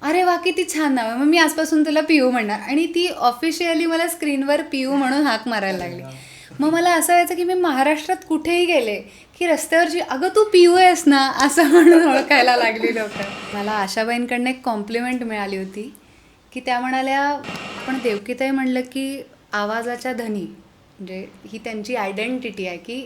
अरे वा किती छान नाव आहे, मग मी आजपासून तुला पियू म्हणणार. आणि ती ऑफिशियली मला स्क्रीनवर पियू म्हणून हाक मारायला अरे लागली. वा. मग मला असं व्हायचं की मी महाराष्ट्रात कुठेही गेले की रस्त्यावरची अगं तू पियू आहेस ना असं म्हणून ओळखायला लागली लोक. मला आशाबाईंकडनं एक कॉम्प्लिमेंट मिळाली होती की त्या म्हणाल्या, आपण देवकीताई म्हणलं की आवाजाच्या धनी, म्हणजे ही त्यांची आयडेंटिटी आहे की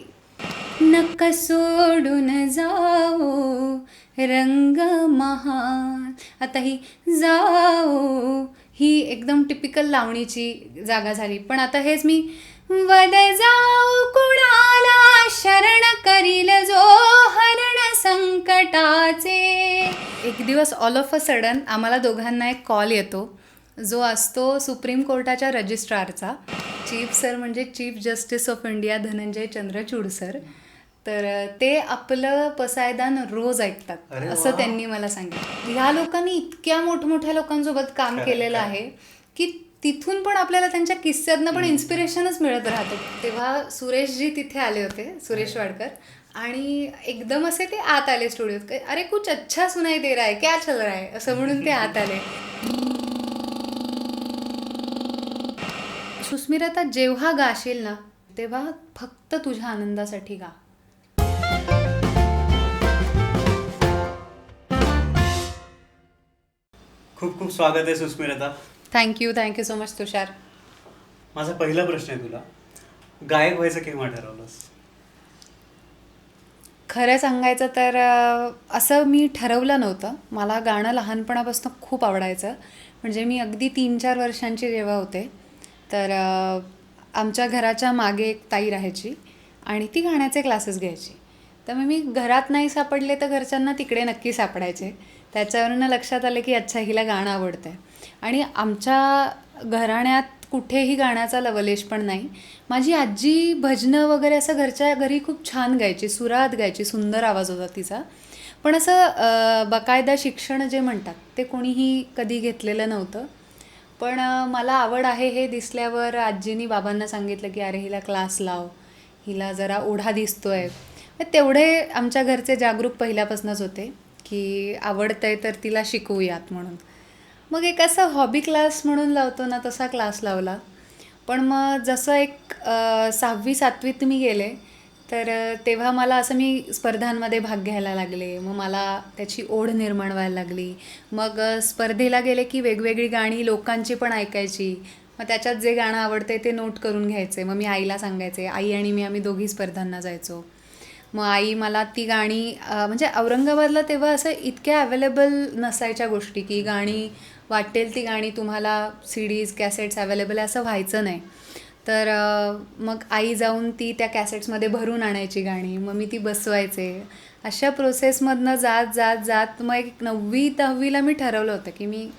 नका सोडून जाओ रंग महान. आता ही जाओ ही एकदम टिपिकल लावणीची जागा झाली. पण आता हेच मी वद जाऊ कुणाला शरण करील जो हरण संकटाचे. एक दिवस ऑल ऑफ अ सडन आम्हाला दोघांना एक कॉल येतो जो असतो सुप्रीम कोर्टाच्या रजिस्ट्रारचा. चीफ सर म्हणजे chief justice of India Dhananjay Chandrachud sir. तर ते आपलं पसायदान रोज ऐकतात अरे असं वा. त्यांनी मला सांगितलं. ह्या लोकांनी इतक्या मोठमोठ्या लोकांसोबत काम खरं, केलेलं खरं. आहे की तिथून पण आपल्याला त्यांच्या किस्स्यातनं पण इन्स्पिरेशनच मिळत राहतं. तेव्हा सुरेशजी तिथे आले होते, सुरेश वाडकर, आणि एकदम असे ते आत आले स्टुडिओत. अरे कुछ अच्छा सुनाई दे रहा है, क्या चल रहा है असं म्हणून ते आत आले. सुस्मिरता, जेव्हा गाशील ना तेव्हा फक्त तुझ्या आनंदासाठी गा. खूप खूप स्वागत आहे सुस्मिरता. थँक्यू सो मच तुषार. माझा पहिला प्रश्न आहे तुला, गायक व्हायचं केव्हा ठरवलंस? खरं सांगायचं तर असं मी ठरवलं नव्हतं. मला गाणं लहानपणापासून खूप आवडायचं. म्हणजे मी अगदी 3-4 वर्षांची जेव्हा होते तर आमच्या घराच्या मागे एक ताई राहायची आणि ती गाण्याचे क्लासेस घ्यायची. तर मग मी घरात नाही सापडले तर घरच्यांना तिकडे नक्की सापडायचे. त्याच्यावरून लक्षात आलं की अच्छा हिला गाणं आवडतं आहे. आणि आमच्या घराण्यात कुठेही गाण्याचा लवलेश पण नाही. माझी आजी भजनं वगैरे असं घरच्या घरी खूप छान गायची, सुरात गायची, सुंदर आवाज होता तिचा. पण असं बाकायदा शिक्षण जे म्हणतात ते कोणीही कधी घेतलेलं नव्हतं. पण मला आवड आहे हे दिसल्यावर आजीनी बाबांना सांगितलं की अरे हिला क्लास लाव, हिला जरा ओढा दिसतोय. तेवढे आमच्या घरचे जागरूक पहिल्यापासूनच होते की आवडतंय तर तिला शिकवूयात म्हणून. मग एक असं हॉबी क्लास म्हणून लावतो ना तसा क्लास लावला. पण मग जसं एक 6वी-7वीत मी गेले तर तेव्हा मला असं मी स्पर्धांमध्ये भाग घ्यायला लागले. मग मला त्याची ओढ निर्माण व्हायला लागली. मग स्पर्धेला गेले की वेगवेगळी गाणी लोकांची पण ऐकायची. मग त्याच्यात जे गाणं आवडते ते नोट करून घ्यायचे. मग मी आईला सांगायचे. आई आणि मी आम्ही दोघी स्पर्धांना जायचो. मग आई मला ती गाणी म्हणजे औरंगाबादला तेव्हा असं इतक्या अवेलेबल नसायच्या गोष्टी की गाणी वाटेल ती गाणी तुम्हाला CDs कॅसेट्स अवेलेबल आहे असं व्हायचं नाही. तर मग आई जाऊन ती त्या कॅसेट्समध्ये भरून आणायची गाणी. मग मी ती बसवायचे. अशा प्रोसेसमधनं जात जात जात मग एक 9वी-10वीला मी ठरवलं होतं की मी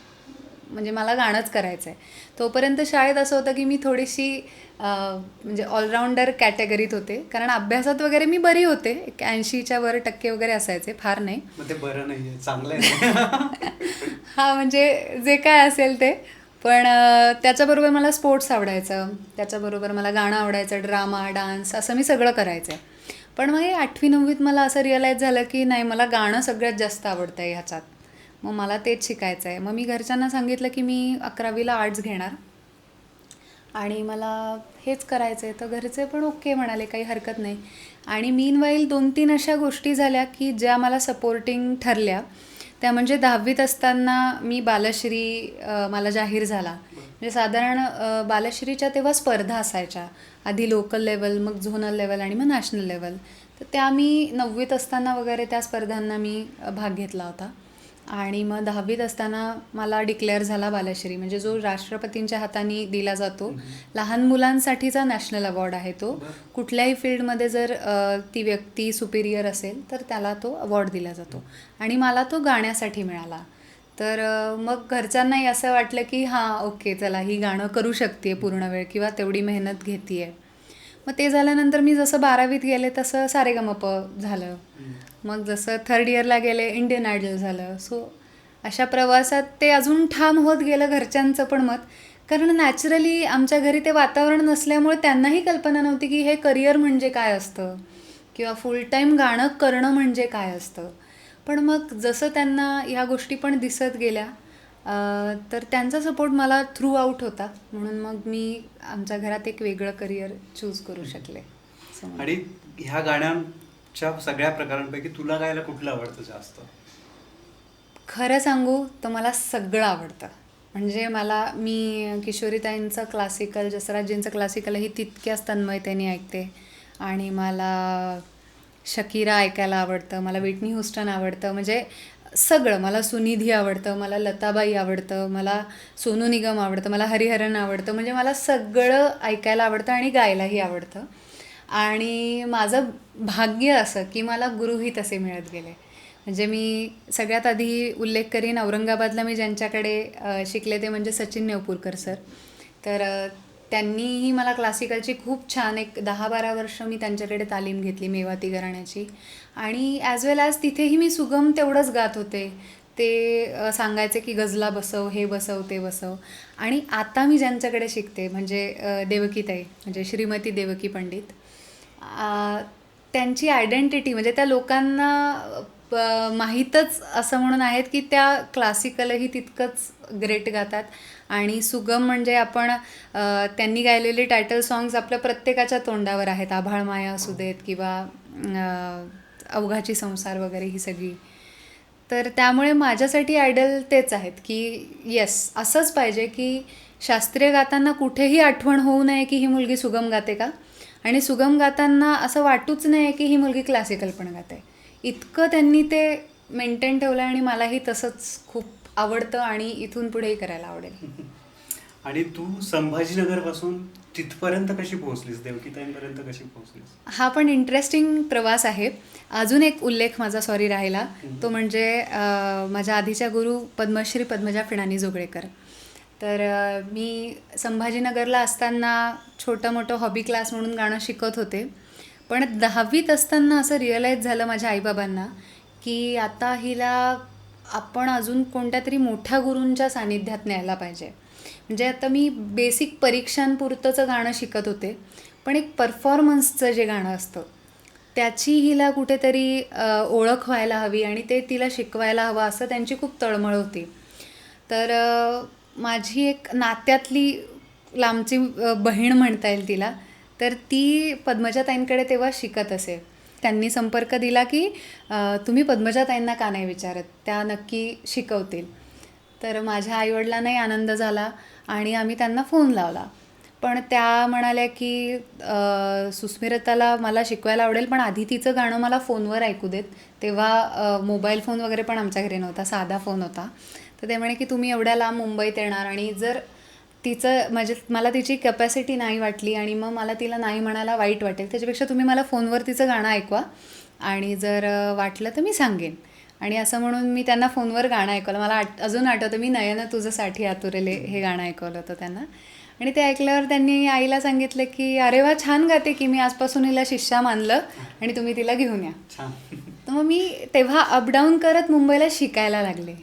म्हणजे मला गाणंच करायचं आहे. तोपर्यंत शाळेत असं होतं की मी थोडीशी म्हणजे ऑलराऊंडर कॅटेगरीत होते. कारण अभ्यासात वगैरे मी बरी होते. 80च्या वर टक्के वगैरे असायचे, फार नाही. मग ते बरं नाही आहे, चांगलं आहे. हां, म्हणजे जे काय असेल ते. पण त्याच्याबरोबर मला स्पोर्ट्स आवडायचं, त्याच्याबरोबर मला गाणं आवडायचं, ड्रामा, डान्स असं मी सगळं करायचं. पण मग 8वी-9वीत मला असं रिअलाईज झालं की नाही, मला गाणं सगळ्यात जास्त आवडतं आहे ह्याच्यात. मग मला तेच शिकायचं आहे. मग मी घरच्यांना सांगितलं की मी 11वीला आर्ट्स घेणार आणि मला हेच करायचं आहे. तर घरचे पण ओके म्हणाले, काही हरकत नाही. आणि मीनवाईल 2-3 अशा गोष्टी झाल्या की ज्या मला सपोर्टिंग ठरल्या. त्या म्हणजे 10वीत असताना मी बालश्री मला जाहीर झाला. म्हणजे साधारण बालश्रीच्या तेव्हा स्पर्धा असायच्या. आधी लोकल लेवल, मग झोनल लेवल आणि मग नॅशनल लेवल. तर त्या मी 9वीत असताना वगैरे त्या स्पर्धांना मी भाग घेतला होता. आणि मग 10वीत असताना मला डिक्लेअर झाला बालश्री, म्हणजे जो राष्ट्रपतींच्या हाताने दिला जातो. लहान मुलांसाठीचा नॅशनल अवॉर्ड आहे तो. कुठल्याही फील्डमध्ये जर ती व्यक्ती सुपिरियर असेल तर त्याला तो अवॉर्ड दिला जातो. आणि मला तो गाण्यासाठी मिळाला. तर मग घरच्यांनाही असं वाटलं की हां ओके चला ही गाणं करू शकते पूर्ण वेळ किंवा तेवढी मेहनत घेते आहे. मग ते झाल्यानंतर मी जसं 12वीत गेले तसं सारेगमप झालं. मग जसं 3rd इयरला गेले इंडियन आयडल झालं. सो अशा प्रवासात ते अजून ठाम होत गेलं घरच्यांचं पण मत. कारण नॅचरली आमच्या घरी ते वातावरण नसल्यामुळे त्यांनाही कल्पना नव्हती की हे करिअर म्हणजे काय असतं किंवा फुल टाईम गाणं करणं म्हणजे काय असतं. पण मग जसं त्यांना ह्या गोष्टी पण दिसत गेल्या तर त्यांचा सपोर्ट मला थ्रू आऊट होता, म्हणून मग मी आमच्या घरात एक वेगळं करिअर चूज करू शकले. असं म्हणून. आणि ह्या गाण्यांच्या सगळ्या प्रकारांपैकी तुला गायला कुठलं आवडतं जास्त? खरं सांगू तर मला सगळं आवडतं. म्हणजे मी किशोरीताईंचं क्लासिकल, जसराजजींचं क्लासिकलही तितक्याच तन्मयतेने ऐकते. आणि मला शकीरा ऐकायला आवडतं, मला विटनी ह्युस्टन आवडतं, म्हणजे सगळं. मला सुनिधी आवडतं, मला लताबाई आवडतं, मला सोनू निगम आवडतं, मला हरिहरन आवडतं. म्हणजे मला सगळं ऐकायला आवडतं आणि गायलाही आवडतं. आणि माझं भाग्य असं की मला गुरुही तसे मिळत गेले. म्हणजे मी सगळ्यात आधी उल्लेख करीन, औरंगाबादला मी ज्यांच्याकडे शिकले ते म्हणजे सचिन नेवपूरकर सर. तर त्यांनीही मला क्लासिकलची खूप छान एक 10-12 वर्ष मी त्यांच्याकडे तालीम घेतली, मेवाती घराण्याची. आणि ॲज वेल ॲज तिथेही मी सुगम तेवढंच गात होते. ते सांगायचे की गजला बसव, हे बसव, ते बसव. आणि आता मी ज्यांच्याकडे शिकते म्हणजे देवकीताई, म्हणजे श्रीमती देवकी पंडित, त्यांची आयडेंटिटी म्हणजे त्या लोकांना माहीतच असं म्हणून आहेत की त्या क्लासिकलही तितकंच ग्रेट गातात. आणि सुगम म्हणजे त्यांनी गायलेले टायटल सॉंग्स आपल्या प्रत्येकाच्या तोंडावर आहेत. आभाळ माया असू देत किंवा अवघाची संसार वगैरे ही सगळी. तर त्यामुळे माझ्यासाठी आयडल तेच आहेत की येस, असंच पाहिजे की शास्त्रीय गाताना कुठेही आठवण होऊ नये की ही मुलगी सुगम गाते का, आणि सुगम गाताना असं वाटूच नये की ही मुलगी क्लासिकल पण गाते. इतकं त्यांनी ते मेंटेन ठेवलं आणि मलाही तसंच खूप आवडतं आणि इथून पुढेही करायला आवडेल. आणि तू संभाजीनगरपासून तिथपर्यंत कशी पोहोचलीस, देवकीताईंपर्यंत कशी पोहोचलीस? हा पण इंटरेस्टिंग प्रवास आहे. अजून एक उल्लेख माझा राहिला, तो म्हणजे माझ्या आधीच्या गुरु पद्मश्री पद्मजा फिणानी जोगळेकर. तर मी संभाजीनगरला असताना छोटं मोठं हॉबी क्लास म्हणून गाणं शिकत होते. पण 10वीत असताना असं रिअलाईज झालं माझ्या आईबाबांना की आता हिला आपण अजून कोणत्या तरी मोठ्या गुरूंच्या सानिध्यात न्यायला पाहिजे. म्हणजे आता मी बेसिक परीक्षांपुरतंचं गाणं शिकत होते, पण एक परफॉर्मन्सचं जे गाणं असतं त्याची हिला कुठेतरी ओळख व्हायला हवी आणि ते तिला शिकवायला हवं, असं त्यांची खूप तळमळ होती. तर माझी एक नात्यातली लांबची बहीण म्हणता येईल तिला, तर ती पद्मजाताईंकडे तेव्हा शिकत असे. त्यांनी संपर्क दिला की तुम्ही पद्मजाताईंना का नाही विचारत, त्या नक्की शिकवतील. तर माझ्या आईवडिलांनाही आनंद झाला आणि आम्ही त्यांना फोन लावला. पण त्या म्हणाल्या की सुस्मिरताला मला शिकवायला आवडेल, पण आधी तिचं गाणं मला फोनवर ऐकू देत. तेव्हा मोबाईल फोन वगैरे पण आमच्या घरी नव्हता, साधा फोन होता. तर ते म्हणे की तुम्ही एवढ्या लांब मुंबईत येणार आणि जर तिचं म्हणजे मला तिची कॅपॅसिटी नाही वाटली आणि मग मला तिला नाही म्हणायला वाईट वाटेल, त्याच्यापेक्षा तुम्ही मला फोनवर तिचं गाणं ऐकवा आणि जर वाटलं तर मी सांगेन. आणि असं म्हणून मी त्यांना फोनवर गाणं ऐकवलं. मला अजून आठवतं, मी नयन तुझं साठी आतुरले हे गाणं ऐकवलं होतं त्यांना. आणि ते ऐकल्यावर त्यांनी आईला सांगितलं की अरे वा, छान गाते की, मी आजपासून हिला शिष्या मानलं आणि तुम्ही तिला घेऊन या. तर मग मी तेव्हा अपडाऊन करत मुंबईला शिकायला लागले.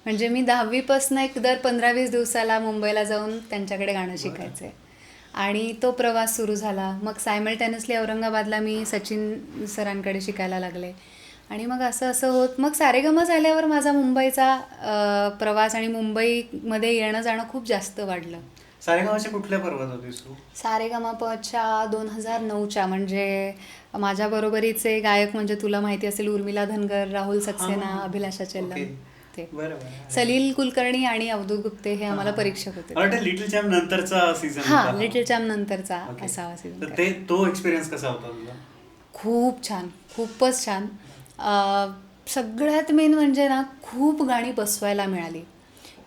म्हणजे मी 10वीपासून एक दर 15-20 दिवसाला मुंबईला जाऊन त्यांच्याकडे गाणं शिकायचे आणि तो प्रवास सुरू झाला. मग सायमल्टेनियसली औरंगाबादला मी सचिन सरांकडे शिकायला लागले आणि मग असं असं होत मग सारेगम झाल्यावर माझा मुंबईचा प्रवास आणि मुंबईमध्ये येणं जाणं खूप जास्त वाढलं. सारेगमच्या कुठल्या पर्वात होतीस तू? सारेगमपच्या 2009च्या. म्हणजे माझ्या बरोबरीचे गायक म्हणजे तुला माहिती असेल उर्मिला धनगर, राहुल सक्सेना, अभिलाषा चेल्लम, ते सलील कुलकर्णी आणि अवधूत गुप्ते हे आम्हाला परीक्षक होते. लिटिल चॅम्प नंतरचा सीझन? हां, लिटिल चॅम्प नंतरचा असावा सीझन. तो एक्सपिरियन्स कसा होता तुझा? खूप छान, खूपच छान. सगळ्यात मेन म्हणजे ना, खूप गाणी बसवायला मिळाली.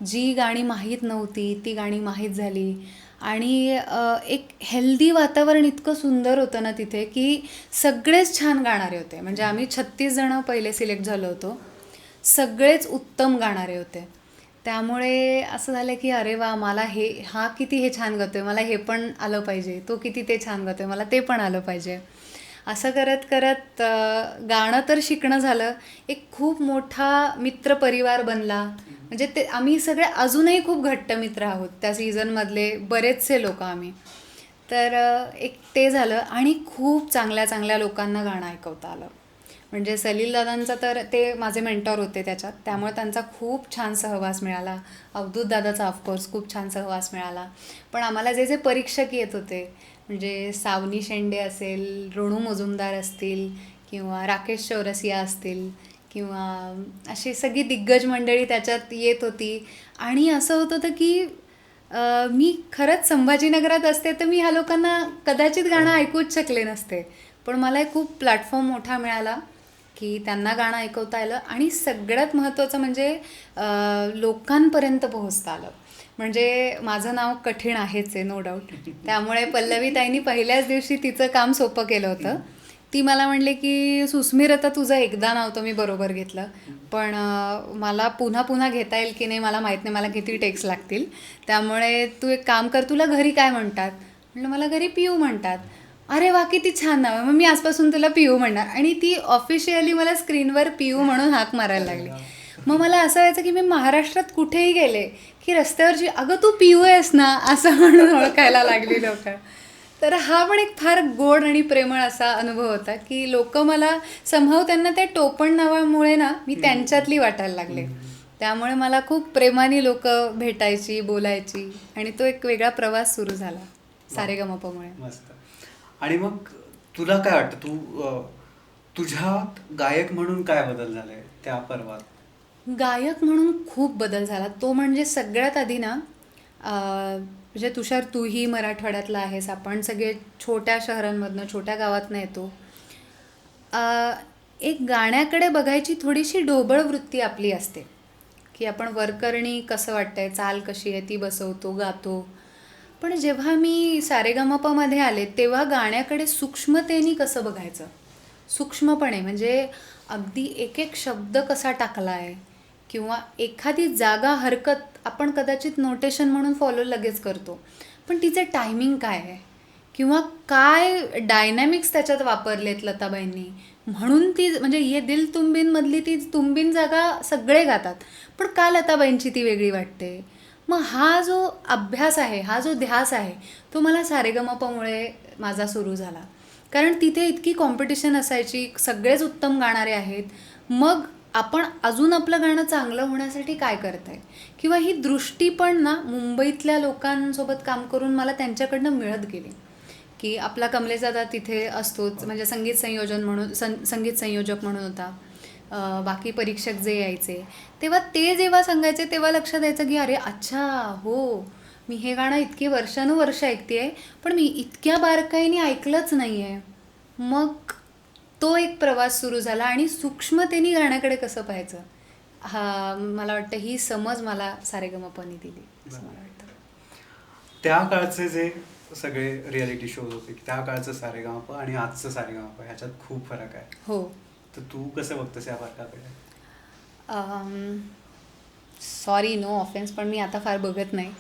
जी गाणी माहीत नव्हती ती गाणी माहीत झाली आणि एक हेल्दी वातावरण इतकं सुंदर होतं ना तिथे की सगळेच छान गाणारे होते. म्हणजे आम्ही 36 जणं पहिले सिलेक्ट झालो होतो, सगळेच उत्तम गाणारे होते. त्यामुळे असं झालं की अरे वा, मला हा किती हे छान गातोय, मला हे पण आलं पाहिजे, तो किती ते छान गातोय, मला ते पण आलं पाहिजे. असं करत करत गाणं तर शिकणं झालं. एक खूप मोठा मित्रपरिवार बनला. म्हणजे ते आम्ही सगळे अजूनही खूप घट्ट मित्र आहोत, त्या सीझनमधले बरेचसे लोक आम्ही. तर एक ते झालं आणि खूप चांगल्या चांगल्या लोकांना गाणं ऐकवता आलं. म्हणजे सलील दादांचा तर ते माझे मेंटॉर होते त्याच्यात, त्यामुळे त्यांचा खूप छान सहवास मिळाला. अवधूत दादाचा ऑफकोर्स खूप छान सहवास मिळाला. पण आम्हाला जे जे परीक्षक येत होते, म्हणजे सावनी शेंडे असेल, रोणू मजुमदार असतील किंवा राकेश चौरसिया असतील किंवा अशी सगळी दिग्गज मंडळी त्याच्यात येत होती. आणि असं होत होतं की मी खरंच संभाजीनगरात असते तर मी ह्या लोकांना कदाचित गाणं ऐकूच शकले नसते. पण मला एक खूप प्लॅटफॉर्म मोठा मिळाला की त्यांना गाणं ऐकवता आलं आणि सगळ्यात महत्त्वाचं म्हणजे लोकांपर्यंत पोहोचता आलं. म्हणजे माझं नाव कठीण आहेच आहे, नो डाऊट. त्यामुळे पल्लवीताईंनी पहिल्याच दिवशी तिचं काम सोपं केलं होतं. ती मला म्हणले की सुस्मिर, आता तुझं एकदा नाव तर मी बरोबर घेतलं, पण मला पुन्हा पुन्हा घेता येईल की नाही मला माहीत नाही, मला किती टेक्स लागतील. त्यामुळे तू एक काम कर, तुला घरी काय म्हणतात? म्हटलं मला घरी पियू म्हणतात. अरे वा, किती छान नाव आहे, मग मी आजपासून तुला पियू म्हणणार. आणि ती ऑफिशियली मला स्क्रीनवर पियू म्हणून हाक मारायला लागली. मग मला असं व्हायचं की मी महाराष्ट्रात कुठेही गेले की रस्त्यावरची, अगं तू पियू आहेस ना, असं म्हणून ओळखायला लागली लोक. तर हा पण एक फार गोड आणि प्रेमळ असा अनुभव होता की लोक मला संभव त्यांना त्या टोपण नावामुळे ना मी त्यांच्यातली वाटायला लागले. त्यामुळे मला खूप प्रेमाने लोक भेटायची, बोलायची आणि तो एक वेगळा प्रवास सुरू झाला सारेगमपमुळे. मस्त. आणि मग तुला काय वाटतं, तुझ्यात गायक म्हणून काय बदल झालाय त्या पर्वात? गायक म्हणून खूप बदल झाला. तो म्हणजे सगळ्यात आधी ना, म्हणजे तुषार, तूही मराठवाड्यातला आहेस, आपण सगळे छोट्या शहरांमधनं, छोट्या गावातनं येतो. एक गाण्याकडे बघायची थोडीशी ढोबळ वृत्ती आपली असते की आपण वरकरणी कसं वाटतंय, चाल कशी आहे ती बसवतो, गातो. पण जेव्हा मी सारेगमपमध्ये आले तेव्हा गाण्याकडे सूक्ष्मतेने कसं बघायचं, सूक्ष्मपणे, म्हणजे अगदी एक एक शब्द कसा टाकला आहे किंवा एखादी जागा, हरकत आपण कदाचित नोटेशन म्हणून फॉलो लगेच करतो, पण तिचे टायमिंग काय आहे किंवा काय डायनॅमिक्स त्याच्यात वापरलेत लताबाईंनी, म्हणून ती, म्हणजे ये दिल तुंबीनमधली ती तुंबीन जागा सगळे गातात, पण का लताबाईंची ती वेगळी वाटते. मग हा जो अभ्यास आहे, हा जो ध्यास आहे, तो मला सारेगमपमुळे माझा सुरू झाला. कारण तिथे इतकी कॉम्पिटिशन असायची, सगळेच उत्तम गाणारे आहेत. मग आपण अजून आपलं गाणं चांगलं होण्यासाठी काय करताय, किंवा ही दृष्टी पण ना मुंबईतल्या लोकांसोबत काम करून मला त्यांच्याकडनं मिळत गेली. की आपला कमलेश दादा तिथे असतोच, म्हणजे संगीत संयोजन म्हणून, संगीत संयोजक म्हणून होता. बाकी परीक्षक जे यायचे तेव्हा ते जेव्हा सांगायचे तेव्हा लक्षात यायचं की अरे अच्छा, हो, मी हे गाणं इतकी वर्षानुवर्ष ऐकते पण मी इतक्या बारकाईने ऐकलंच नाही आहे. मग तो एक प्रवास सुरू झाला आणि सूक्ष्मतेने गाण्याकडे कसं पाहायचं, हा मला वाटतं ही समज मला सारेगमपनी दिली असं मला वाटतं. त्या काळचे जे सगळे रियालिटी शोज होते, त्या काळचं सारेगमप आणि आजचं सारेगमप ह्याच्यात खूप फरक आहे. हो. तर तू कसं बघतोस या फरकाकडे? सॉरी, नो ऑफेन्स, पण मी आता फार बघत नाही.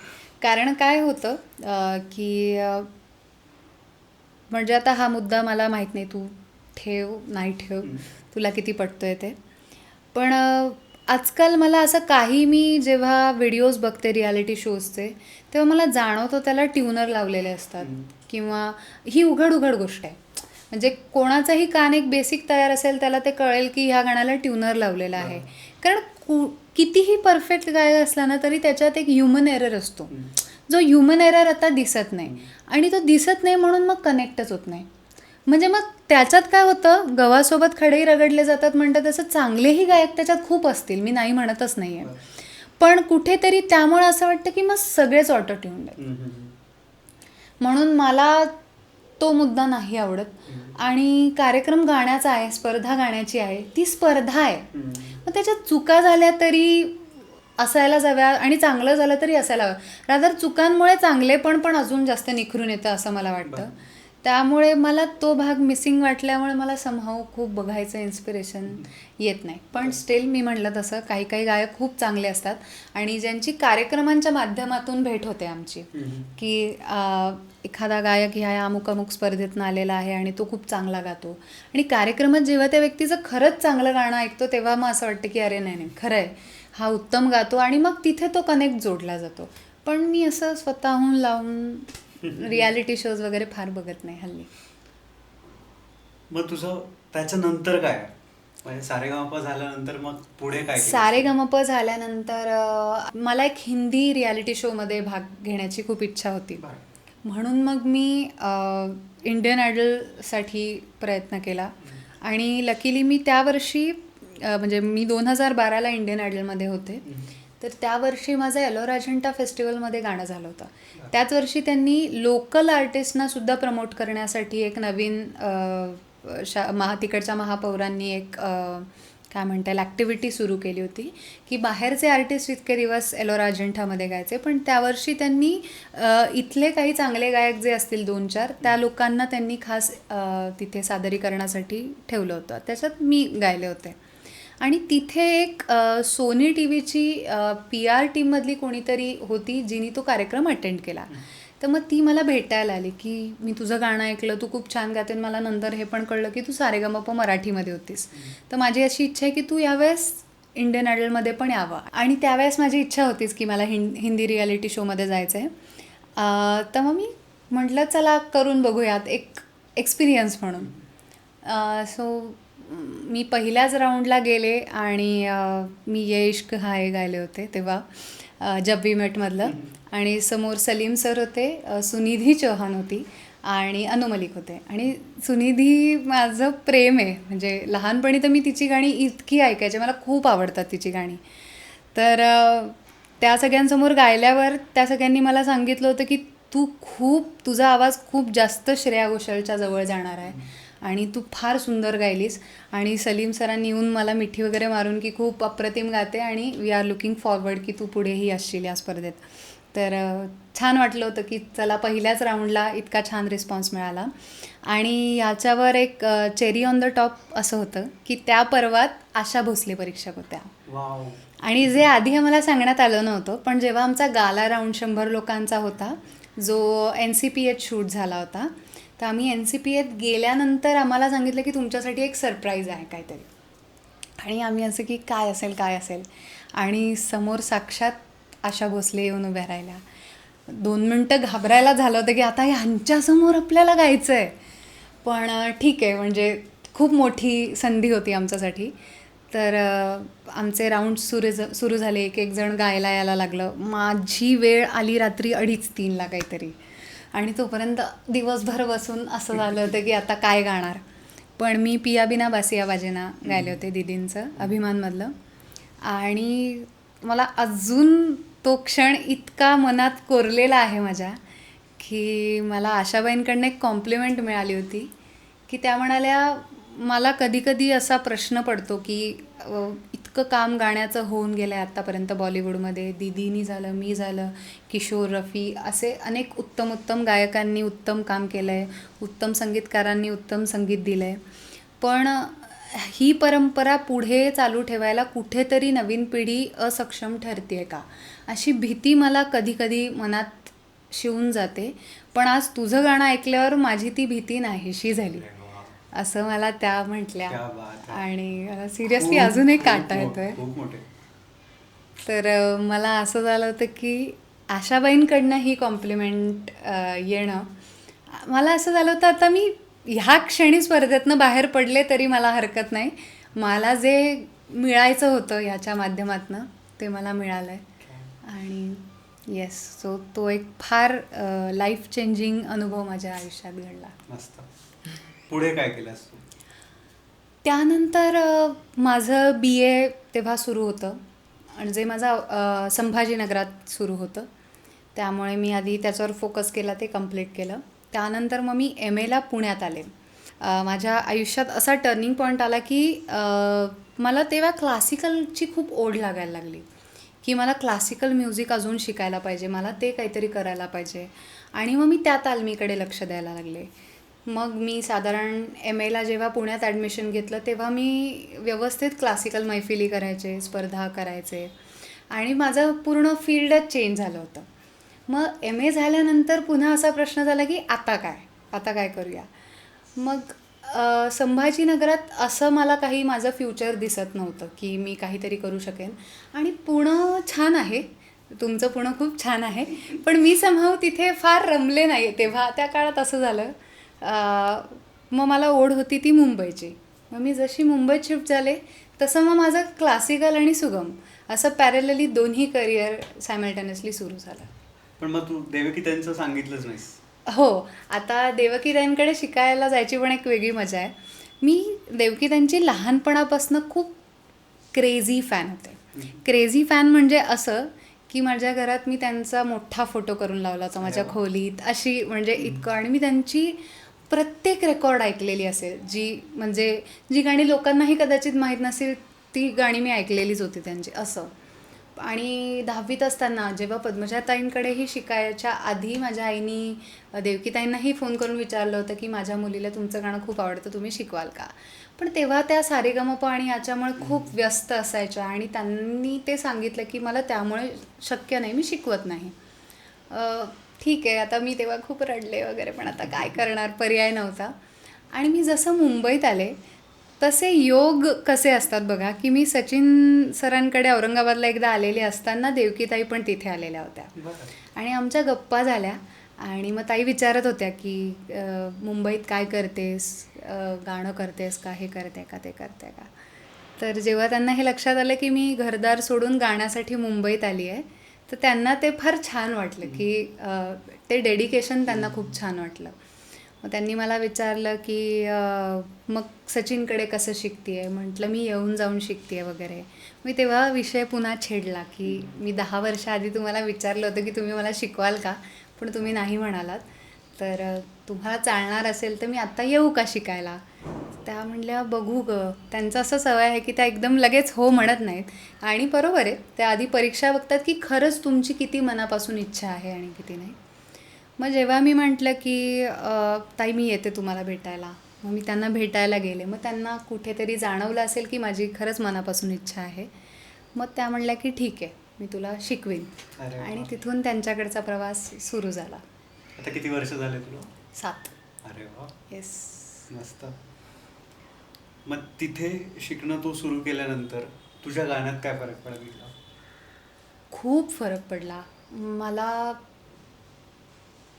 कारण काय होतं की म्हणजे आता हा मुद्दा मला माहीत नाही, तू ठेव नाही ठेव, तुला किती पटतोय ते. पण आजकाल मला असं काही, मी जेव्हा व्हिडिओज बघते रियालिटी शोजचे तेव्हा मला जाणवतं त्याला ट्यूनर लावलेले असतात किंवा ही उघड उघड गोष्ट आहे. म्हणजे कोणाचाही कान एक बेसिक तयार असेल त्याला ते कळेल की ह्या गाण्याला ट्यूनर लावलेला आहे. कारण कितीही परफेक्ट गायक असला ना तरी त्याच्यात एक ह्युमन एरर असतो, जो ह्युमन एरर आता दिसत नाही. आणि तो दिसत नाही म्हणून मग कनेक्टच होत नाही. म्हणजे मग त्याच्यात काय होतं, गव्हासोबत खडेही रगडले जातात म्हणतात तसं, चांगलेही गायक त्याच्यात खूप असतील, मी नाही म्हणतच नाही आहे, पण कुठेतरी त्यामुळे असं वाटतं की मग सगळेच ऑटो ट्यून्ड आहेत. म्हणून मला तो मुद्दा नाही आवडत. आणि कार्यक्रम गाण्याचा आहे, स्पर्धा गाण्याची आहे, ती स्पर्धा आहे. मग त्याच्यात चुका झाल्या तरी असायला जाव्या आणि चांगलं झालं तरी असायला हवं. रादर चुकांमुळे चांगलेपण पण अजून जास्त निखरून येतं असं मला वाटतं. त्यामुळे मला तो भाग मिसिंग वाटल्यामुळे मला समहाऊ खूप बघायचं इन्स्पिरेशन येत नाही. पण स्टील मी म्हटलं तसं काही काही गायक खूप चांगले असतात आणि ज्यांची कार्यक्रमांच्या माध्यमातून भेट होते आमची, की एखादा गायक ह्या अमुक अमुक स्पर्धेतून आलेला आहे आणि तो खूप चांगला गातो, आणि कार्यक्रमात जेव्हा त्या व्यक्तीचं खरंच चांगलं गाणं ऐकतो तेव्हा मग असं वाटतं की अरे नाही नाही, खरं आहे, हा उत्तम गातो, आणि मग तिथे तो कनेक्ट जोडला जातो. पण मी असं स्वतःहून लावून रियालिटी शोज वगैरे फार बघत नाही हल्ली. मग तुझं त्याच्यानंतर काय? म्हणजे सारेगमप झाल्यानंतर मग पुढे काय केलं? सारेगमप झाल्यानंतर मला एक हिंदी रियालिटी शोमध्ये भाग घेण्याची खूप इच्छा होती. बरं. म्हणून मग मी इंडियन आयडलसाठी प्रयत्न केला आणि लकीली मी त्या वर्षी म्हणजे मी 2012ला इंडियन आयडलमध्ये होते. तर त्या वर्षी माझं एलोरा अजंठा फेस्टिवलमध्ये गाणं झालं होतं. त्याच वर्षी त्यांनी लोकल आर्टिस्टना सुद्धा प्रमोट करण्यासाठी एक नवीन तिकडच्या महापौरांनी एक काय म्हणता येईल ॲक्टिव्हिटी सुरू केली होती की बाहेरचे आर्टिस्ट इतके दिवस एलोरा अजंठामध्ये गायचे, पण त्यावर्षी त्यांनी इथले काही चांगले गायक जे असतील 2-4 त्या लोकांना त्यांनी खास तिथे सादरीकरणासाठी ठेवलं होतं. त्याच्यात मी गायले होते. आणि तिथे एक सोनी टी व्हीची PR टीममधली कोणीतरी होती जिने तो कार्यक्रम अटेंड केला. तर मग ती मला भेटायला आली की मी तुझं गाणं ऐकलं, तू खूप छान गाते. मला नंतर हे पण कळलं की तू सारेगमप मराठीमध्ये होतीस. तर माझी अशी इच्छा आहे की तू यावेळेस इंडियन आयडलमध्ये पण यावं. आणि त्यावेळेस माझी इच्छा होतीच की मला हिंदी रियालिटी शोमध्ये जायचं आहे. तर मग मी म्हटलं चला करून बघूयात एक एक्सपिरियन्स म्हणून. सो मी पहिल्याच राऊंडला गेले आणि मी ये इश्क हाय गायले होते तेव्हा जब वी मेटमधलं. आणि समोर सलीम सर होते, सुनिधी चौहान होती आणि अनु मलिक होते. आणि सुनिधी माझं प्रेम आहे, म्हणजे लहानपणी तर मी तिची गाणी इतकी ऐकायचे, मला खूप आवडतात तिची गाणी. तर त्या सगळ्यांसमोर गायल्यावर त्या सगळ्यांनी मला सांगितलं होतं की तुझा आवाज खूप जास्त श्रेया घोषालच्या जवळ जाणार आहे आणि तू फार सुंदर गायलीस. आणि सलीम सरांनी येऊन मला मिठी वगैरे मारून की खूप अप्रतिम गाते आणि वी आर लुकिंग फॉरवर्ड की तू पुढेही असशील या स्पर्धेत. तर छान वाटलं होतं की चला पहिल्याच राऊंडला इतका छान रिस्पॉन्स मिळाला. आणि याच्यावर एक चेरी ऑन द टॉप असं होतं की त्या पर्वात आशा भोसले परीक्षक होत्या. आणि जे आधी आम्हाला सांगण्यात आलं नव्हतं, पण जेव्हा आमचा गाला राऊंड 100 लोकांचा होता जो NCPH शूट झाला होता, तर आम्ही NCPH गेल्यानंतर आम्हाला सांगितलं की तुमच्यासाठी एक सरप्राईज आहे काहीतरी. आणि आम्ही असं की काय असेल. आणि समोर साक्षात आशा भोसले येऊन उभ्या राहिल्या. 2 मिनटं घाबरायला झालं होतं की आता ह्यांच्यासमोर आपल्याला गायचं आहे. पण ठीक आहे, म्हणजे खूप मोठी संधी होती आमच्यासाठी. तर आमचे राऊंड सुरू झाले, एक जण गायला यायला लागलं. माझी वेळ आली रात्री 2:30-3ला काहीतरी. आणि तोपर्यंत दिवसभर बसून असं झालं होतं की आता काय गाणार. पण मी पिया बिना बासिया बाजेना गायले होते दीदींचं अभिमानमधलं. आणि मला अजून तो क्षण इतका मनात कोरलेला आहे माझ्या की मला आशाबाईंकडनं एक कॉम्प्लिमेंट मिळाली होती की त्या म्हणाल्या, मला कधी असा प्रश्न पडतो की इतकं काम गाण्याचं होऊन गेलं आहे आत्तापर्यंत बॉलिवूडमध्ये. दीदीनी झालं, मी झालं, किशोर, रफी असे अनेक उत्तम गायकांनी उत्तम काम केलं आहे, उत्तम संगीतकारांनी उत्तम संगीत दिलं आहे. पण ही परंपरा पुढे चालू ठेवायला कुठेतरी नवीन पिढी असक्षम ठरते का, अशी भीती मला कधी मनात शिवून जाते. पण आज तुझं गाणं ऐकल्यावर माझी ती भीती नाहीशी झाली असं मला त्या म्हटल्या. आणि सिरियसली अजूनही काटा येतोय. तर मला असं झालं होतं की आशाबाईंकडनं ही कॉम्प्लिमेंट येणं, मला असं झालं होतं आता मी ह्या क्षणी स्पर्धेतनं बाहेर पडले तरी मला हरकत नाही. मला जे मिळायचं होतं ह्याच्या माध्यमातनं ते मला मिळालं आहे. आणि येस, सो तो एक फार लाईफ चेंजिंग अनुभव माझ्या आयुष्यात घडला. मस्त. पुढे काय केलंस तू? त्यानंतर माझं BA तेव्हा सुरू होतं आणि जे माझं संभाजीनगरात सुरू होतं, त्यामुळे मी आधी त्याच्यावर फोकस केला, ते कंप्लीट केलं. त्यानंतर मग मी MAला पुण्यात आले. माझ्या आयुष्यात असा टर्निंग पॉईंट आला की मला तेव्हा क्लासिकलची खूप ओढ लागायला लागली की मला क्लासिकल म्युझिक अजून शिकायला पाहिजे, मला ते काहीतरी करायला पाहिजे. आणि मग मी त्या तालमीकडे लक्ष द्यायला लागले. मग मी साधारण MAला जेव्हा पुण्यात ॲडमिशन घेतलं तेव्हा मी व्यवस्थित क्लासिकल मैफिली करायचे, स्पर्धा करायचे आणि माझं पूर्ण फील्डच चेंज झालं होतं. मग MA झाल्यानंतर पुन्हा असा प्रश्न झाला की आता काय करूया. मग संभाजीनगरात असं मला काही माझं फ्युचर दिसत नव्हतं की मी काहीतरी करू शकेन. आणि पुणे छान आहे, तुमचं पुणे खूप छान आहे, पण मी समहाऊ तिथे फार रमले नाही तेव्हा. त्या काळात असं झालं. मग मला ओढ होती ती मुंबईची मग मी जशी मुंबईत शिफ्ट झाले तसं मग माझं क्लासिकल आणि सुगम असं पॅरलली दोन्ही करिअर सायमल्टेनियसली सुरू झालं. पण मग तू देवकी त्यांचं सांगितलंच नाहीस. हो, आता देवकीताईंकडे शिकायला जायची पण एक वेगळी मजा आहे. मी देवकीताईंची लहानपणापासून खूप क्रेझी फॅन होते. क्रेझी फॅन म्हणजे असं की माझ्या घरात मी त्यांचा मोठा फोटो करून लावला होता माझ्या अरे वा. खोलीत, अशी म्हणजे इतकं. आणि मी त्यांची प्रत्येक रेकॉर्ड ऐकलेली असेल, जी गाणी लोकांनाही कदाचित माहीत नसेल, ती गाणी मी ऐकलेलीच होती त्यांची असं. आणि 10वीत असताना जेव्हा पद्मजाताईंकडेही शिकायच्या आधी माझ्या आईनी देवकीताईंनाही फोन करून विचारलं होतं की माझ्या मुलीला तुमचं गाणं खूप आवडतं, तुम्ही शिकवाल का. पण तेव्हा त्या सारेगमप आणि याच्यामुळे खूप व्यस्त असायच्या आणि त्यांनी ते सांगितलं की मला त्यामुळे शक्य नाही, मी शिकवत नाही. ठीक आहे, आता मी तेव्हा खूप रडले वगैरे, पण आता काय करणार, पर्याय नव्हता. आणि मी जसं मुंबईत आले तसे योग कसे असतात बघा, की मी सचिन सरांकडे औरंगाबादला एकदा आलेले असताना देवकीताई पण तिथे आलेल्या होत्या बरं. आणि आमच्या गप्पा झाल्या. आणि मग ताई विचारत होत्या की मुंबईत काय करतेस, गाणं करतेस का, हे करते का, ते करते का. तर जेव्हा त्यांना हे लक्षात आलं की मी घरदार सोडून गाण्यासाठी मुंबईत आली आहे, तर त्यांना ते फार छान वाटलं की ते डेडिकेशन त्यांना खूप छान वाटलं. मग त्यांनी मला विचारलं की मग सचिनकडे कसं शिकते आहे. म्हटलं मी येऊन जाऊन शिकते आहे वगैरे. मी तेव्हा विषय पुन्हा छेडला की मी 10 वर्षाआधी तुम्हाला विचारलं होतं की तुम्ही मला शिकवाल का, पण तुम्ही नाही म्हणालात. तर तुम्हाला चालणार असेल तर मी आत्ता येऊ का शिकायला. त्या म्हणल्या बघू गं. त्यांचं असं सवय आहे की त्या एकदम लगेच हो म्हणत नाहीत. आणि बरोबर आहे, त्या आधी परीक्षा बघतात की खरंच तुमची किती मनापासून इच्छा आहे आणि किती नाही. मग जेव्हा मी म्हटलं की ताई मी येते तुम्हाला भेटायला, मग मी त्यांना भेटायला गेले. मग त्यांना कुठेतरी जाणवलं असेल की माझी खरंच मनापासून इच्छा आहे. मग त्या म्हणल्या की ठीक आहे, मी तुला शिकवीन. अरे आणि वा. तिथून त्यांच्याकडचा प्रवास सुरू झाला. आता किती वर्ष झाले तुला? 7. अरे वा. येस. मस्त. मग तिथे शिकणं तू सुरू केल्यानंतर तुझ्या गाण्यात काय फरक पडला? खूप फरक पडला मला.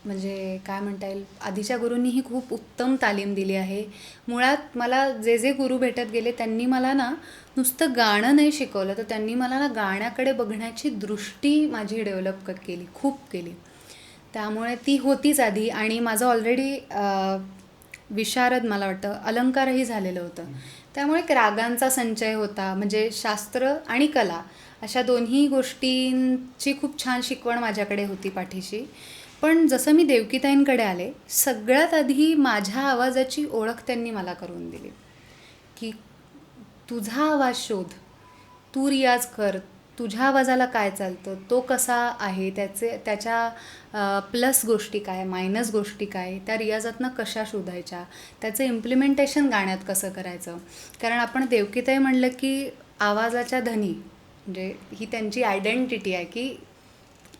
म्हणजे काय म्हणता येईल, आधीच्या गुरूंनीही खूप उत्तम तालीम दिली आहे. मुळात मला जे जे गुरु भेटत गेले त्यांनी मला ना नुसतं गाणं नाही शिकवलं, तर त्यांनी मला ना गाण्याकडे बघण्याची दृष्टी माझी डेव्हलप केली, खूप केली. त्यामुळे ती होतीच आधी. आणि माझं ऑलरेडी विशारद मला वाटतं अलंकारही झालेलं होतं. त्यामुळे एक रागांचा संचय होता. म्हणजे शास्त्र आणि कला अशा दोन्ही गोष्टींची खूप छान शिकवण माझ्याकडे होती पाठीशी. पण जसं मी देवकीताईंकडे आले, सगळ्यात आधी माझ्या आवाजाची ओळख त्यांनी मला करून दिली की तुझा आवाज शोध, तू रियाज कर, तुझ्या आवाजाला काय चालतं, तो कसा आहे, त्याच्या प्लस गोष्टी काय, मायनस गोष्टी काय, त्या रियाजातनं कशा शोधायच्या, त्याचं इम्प्लिमेंटेशन गाण्यात कसं करायचं. कारण आपण देवकीताई म्हणलं की आवाजाच्या धनी, म्हणजे ही त्यांची आयडेंटिटी आहे की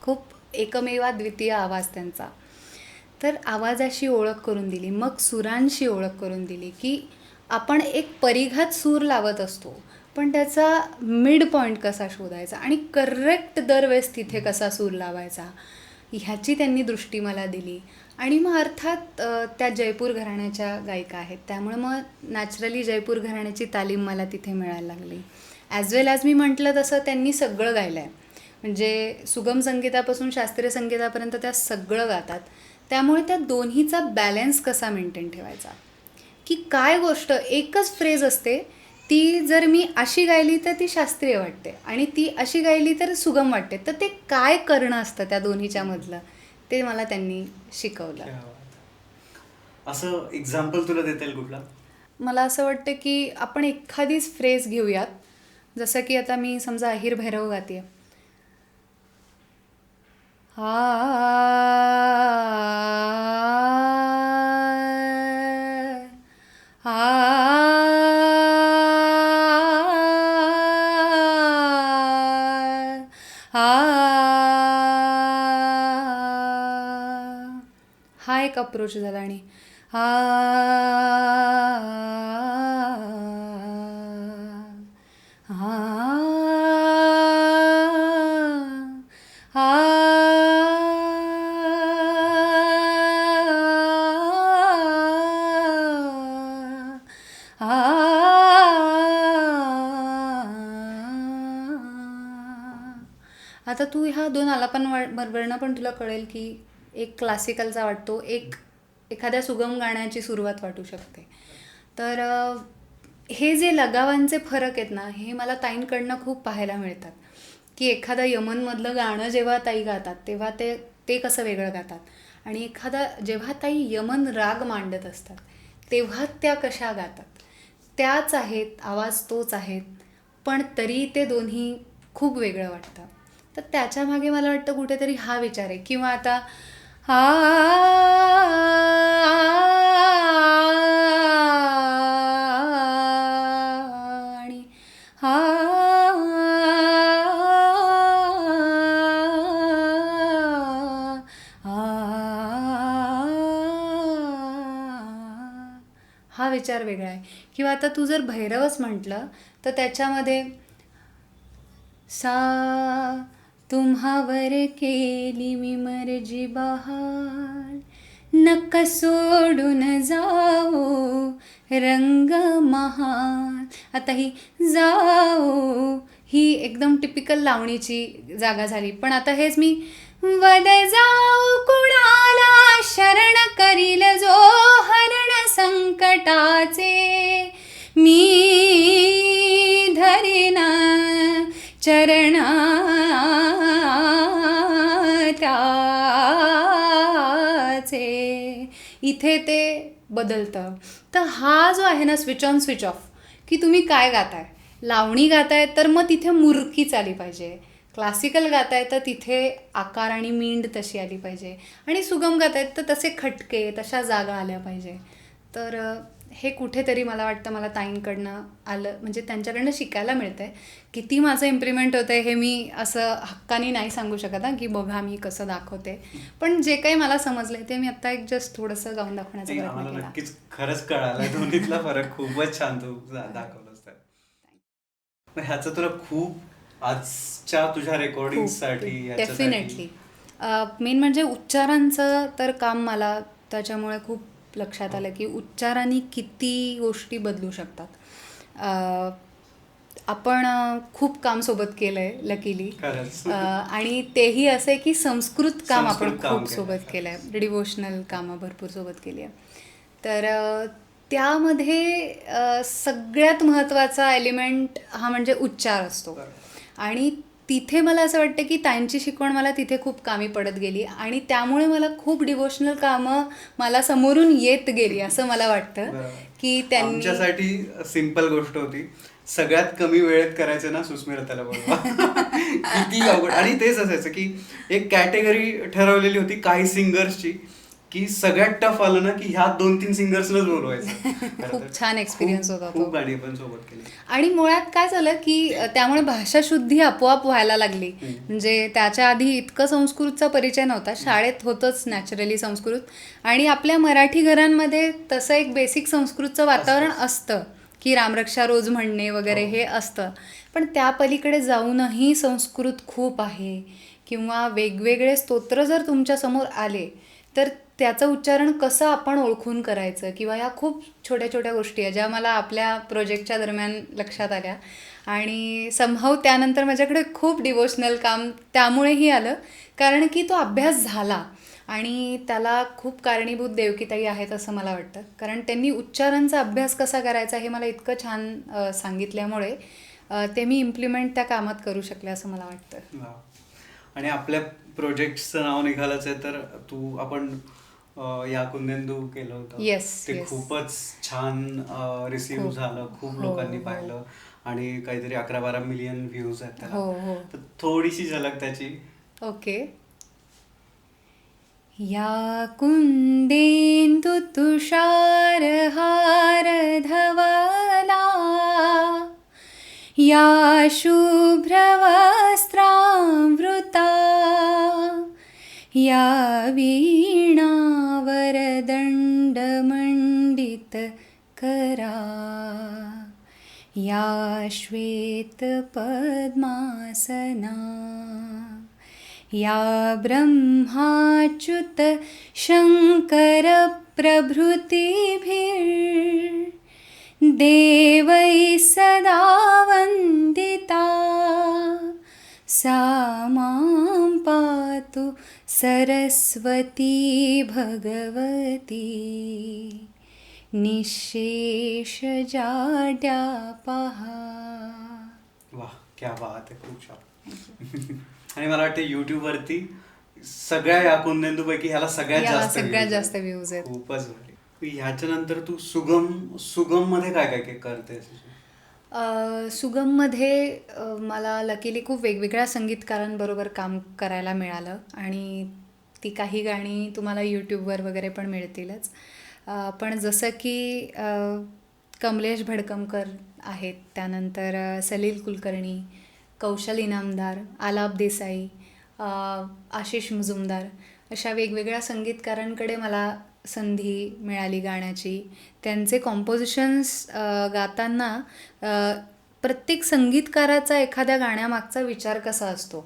खूप एकमेवा द्वितीय आवाज त्यांचा. तर आवाजाशी ओळख करून दिली, मग सुरांशी ओळख करून दिली की आपण एक परिघात सूर लावत असतो, पण त्याचा मिड पॉईंट कसा शोधायचा आणि करेक्ट दरवेळेस तिथे कसा सूर लावायचा, ह्याची त्यांनी दृष्टी मला दिली. आणि मग अर्थात त्या जयपूर घराण्याच्या गायिका आहेत, त्यामुळे मग नॅचरली जयपूर घराण्याची तालीम मला तिथे मिळायला लागली. ॲज वेल ॲज मी म्हटलं तसं त्यांनी सगळं गायलं आहे. म्हणजे सुगम संगीतापासून शास्त्रीय संगीतापर्यंत त्या सगळं गातात. त्यामुळे त्या दोन्हीचा बॅलन्स कसा मेंटेन ठेवायचा, की काय गोष्ट एकच फ्रेज असते, ती जर मी अशी गायली तर ती शास्त्रीय वाटते आणि ती अशी गायली तर सुगम वाटते. तर ते काय करणं असतं त्या दोन्हीच्या मधलं, ते मला त्यांनी शिकवलं. क्या बात. असं एक्झाम्पल तुला देता येईल कुठला? मला असं वाटतं की आपण एखादीच फ्रेज घेऊयात. जसं की आता मी समजा अहिर भैरव गाते, हा एक अप्रोच झाला. आणि तू ह्या दोन आलापांवरनं पण तुला कळेल की एक क्लासिकलचा वाटतो, एक एखाद्या सुगम गाण्याची सुरुवात वाटू शकते. तर हे जे लगावांचे फरक आहेत ना, हे मला ताईंकडनं खूप पाहायला मिळतात. की एखादं यमनमधलं गाणं जेव्हा ताई गातात तेव्हा ते ते कसं वेगळं गातात, आणि जेव्हा ताई यमन राग मांडत असतात तेव्हा त्या कशा गातात. त्याच आहेत, आवाज तोच आहेत, पण तरी ते दोन्ही खूप वेगळं वाटतं. तर त्याच्यामागे मला वाटतं कुठेतरी हा विचार आहे. किंवा आता आणि हा विचार वेगळा आहे. किंवा आता तू जर भैरवच म्हटलं तर त्याच्यामध्ये सा तुम्हावर केली मी मर्जी बहाल, नका सोडून जाओ रंग महाल. आता ही जाओ ही एकदम टिपिकल लावणीची जागा झाली. पण आता हेच मी वद जाऊ कुणाला शरण करील जो हरण संकटाचे, मी धरीन चरणा त्याचे. इथे ते बदलतं. तर हा जो आहे ना स्विच ऑन स्विच ऑफ, की तुम्ही काय गाताय. लावणी गाताय तर मग तिथे मुरकीच आली पाहिजे, क्लासिकल गाताय तर तिथे आकार आणि मींड तशी आली पाहिजे, आणि सुगम गातायत तर तसे खटके तशा जागा आल्या पाहिजे. तर हे कुठेतरी मला वाटतं मला ताईंकडनं आलं, म्हणजे त्यांच्याकडनं शिकायला मिळतं आहे. किती माझं इम्प्लिमेंट होतं आहे हे मी असं हक्कानी नाही सांगू शकत की बघा मी कसं दाखवते. पण जे काही मला समजलं आहे ते मी आत्ता एक जस्ट थोडंसं गाऊन दाखवण्याचा प्रयत्न केला. नक्कीच खरंच कळालं दोन्हीतला फरक. खूपच छान तू दाखवलंस. तर ह्याचं तुला खूप आजच्या तुझ्या रेकॉर्डिंगसाठी डेफिनेटली मेन म्हणजे उच्चारांचं तर काम मला त्याच्यामुळे खूप लक्षात आलं की उच्चारांनी किती गोष्टी बदलू शकतात. आपण खूप काम सोबत केलंय लकीली, आणि तेही असे की संस्कृत काम आपण खूप सोबत केलंय, डिवोशनल कामं भरपूर सोबत केली आहे. तर त्यामध्ये सगळ्यात महत्त्वाचा एलिमेंट हा म्हणजे उच्चार असतो. आणि तिथे मला असं वाटतं की ताईंची शिकवण मला तिथे खूप कामी पडत गेली, आणि त्यामुळे मला खूप डिवोशनल कामं मला समोरून येत गेली असं मला वाटतं. की त्यांच्यासाठी सिंपल गोष्ट होती, सगळ्यात कमी वेळेत करायचं ना सुस्मिरताला बोलवा. किती अवघड. आणि तेच असायचं की एक कॅटेगरी ठरवलेली होती काही सिंगर्सची, की सगळ्यात टफ आलं ना की ह्या 2-3 सिंगर्सनच बोलवायचं. खूप छान एक्सपिरियन्स होता तो. खूप गाणी पण सोबत केली. आणि मुळात काय झालं की त्यामुळे भाषाशुद्धी आपोआप व्हायला लागली. म्हणजे त्याच्या आधी इतकं संस्कृतचा परिचय नव्हता. शाळेत होतंच नॅचरली संस्कृत, आणि आपल्या मराठी घरांमध्ये तसं एक बेसिक संस्कृतचं वातावरण असतं की रामरक्षा रोज म्हणणे वगैरे हे असतं. पण त्या पलीकडे जाऊनही संस्कृत खूप आहे. किंवा वेगवेगळे स्तोत्र जर तुमच्यासमोर आले तर त्याचं उच्चारण कसं आपण ओळखून करायचं, किंवा ह्या खूप छोट्या छोट्या गोष्टी आहेत ज्या मला आपल्या प्रोजेक्टच्या दरम्यान लक्षात आल्या. आणि संभव त्यानंतर माझ्याकडे खूप डिवोशनल काम त्यामुळेही आलं, कारण की तो अभ्यास झाला. आणि त्याला खूप कारणीभूत देवकीताई आहेत असं मला वाटतं, कारण त्यांनी उच्चारांचा अभ्यास कसा करायचा हे मला इतकं छान सांगितल्यामुळे ते मी इम्प्लिमेंट त्या कामात करू शकले असं मला वाटतं. आणि आपल्या प्रोजेक्टचं नाव निघालंच आहे तर आपण या कुंदेंदू केलं होतं. ते खूपच छान रिसीव्ह झालं, खूप लोकांनी पाहिलं, आणि काहीतरी 11-12 मिलियन व्ह्यूज आहेत त्याला. तर थोडीशी झलक त्याची. ओके. या कुंदेंदू तुषार हार धवला, या शुभ्रवस्त्रावृता, या वीणावर दंडमंडित करा, या श्वेत पद्मासना, या ब्रह्माच्युत शंकर प्रभृतिभिर्देवैः सदा वन्दिता, सा मां पातु सरस्वती भगवती निःशेषजाड्यापहा. वाह, क्या बात आहे, खूप छान. आणि मला वाटतं YouTube वरती सगळ्या या कुंदेंदूपैकी ह्याला सगळ्यात जास्त व्ह्यूज आहेत. खूपच भारी. ह्याच्यानंतर तू सुगम मध्ये काय काय करतेस? सुगममध्ये मला लकीली खूप वेगवेगळ्या संगीतकारांबरोबर काम करायला मिळालं आणि ती काही गाणी तुम्हाला यूट्यूबवर वगैरे पण मिळतीलच. पण जसं की कमलेश भडकमकर आहेत, त्यानंतर सलील कुलकर्णी, कौशल इनामदार, आलाप देसाई, आशिष मुजुमदार अशा वेगवेगळ्या संगीतकारांकडे मला संधी मिळाली गाण्याची. त्यांचे कॉम्पोजिशन्स गाताना प्रत्येक संगीतकाराचा एखाद्या गाण्यामागचा विचार कसा असतो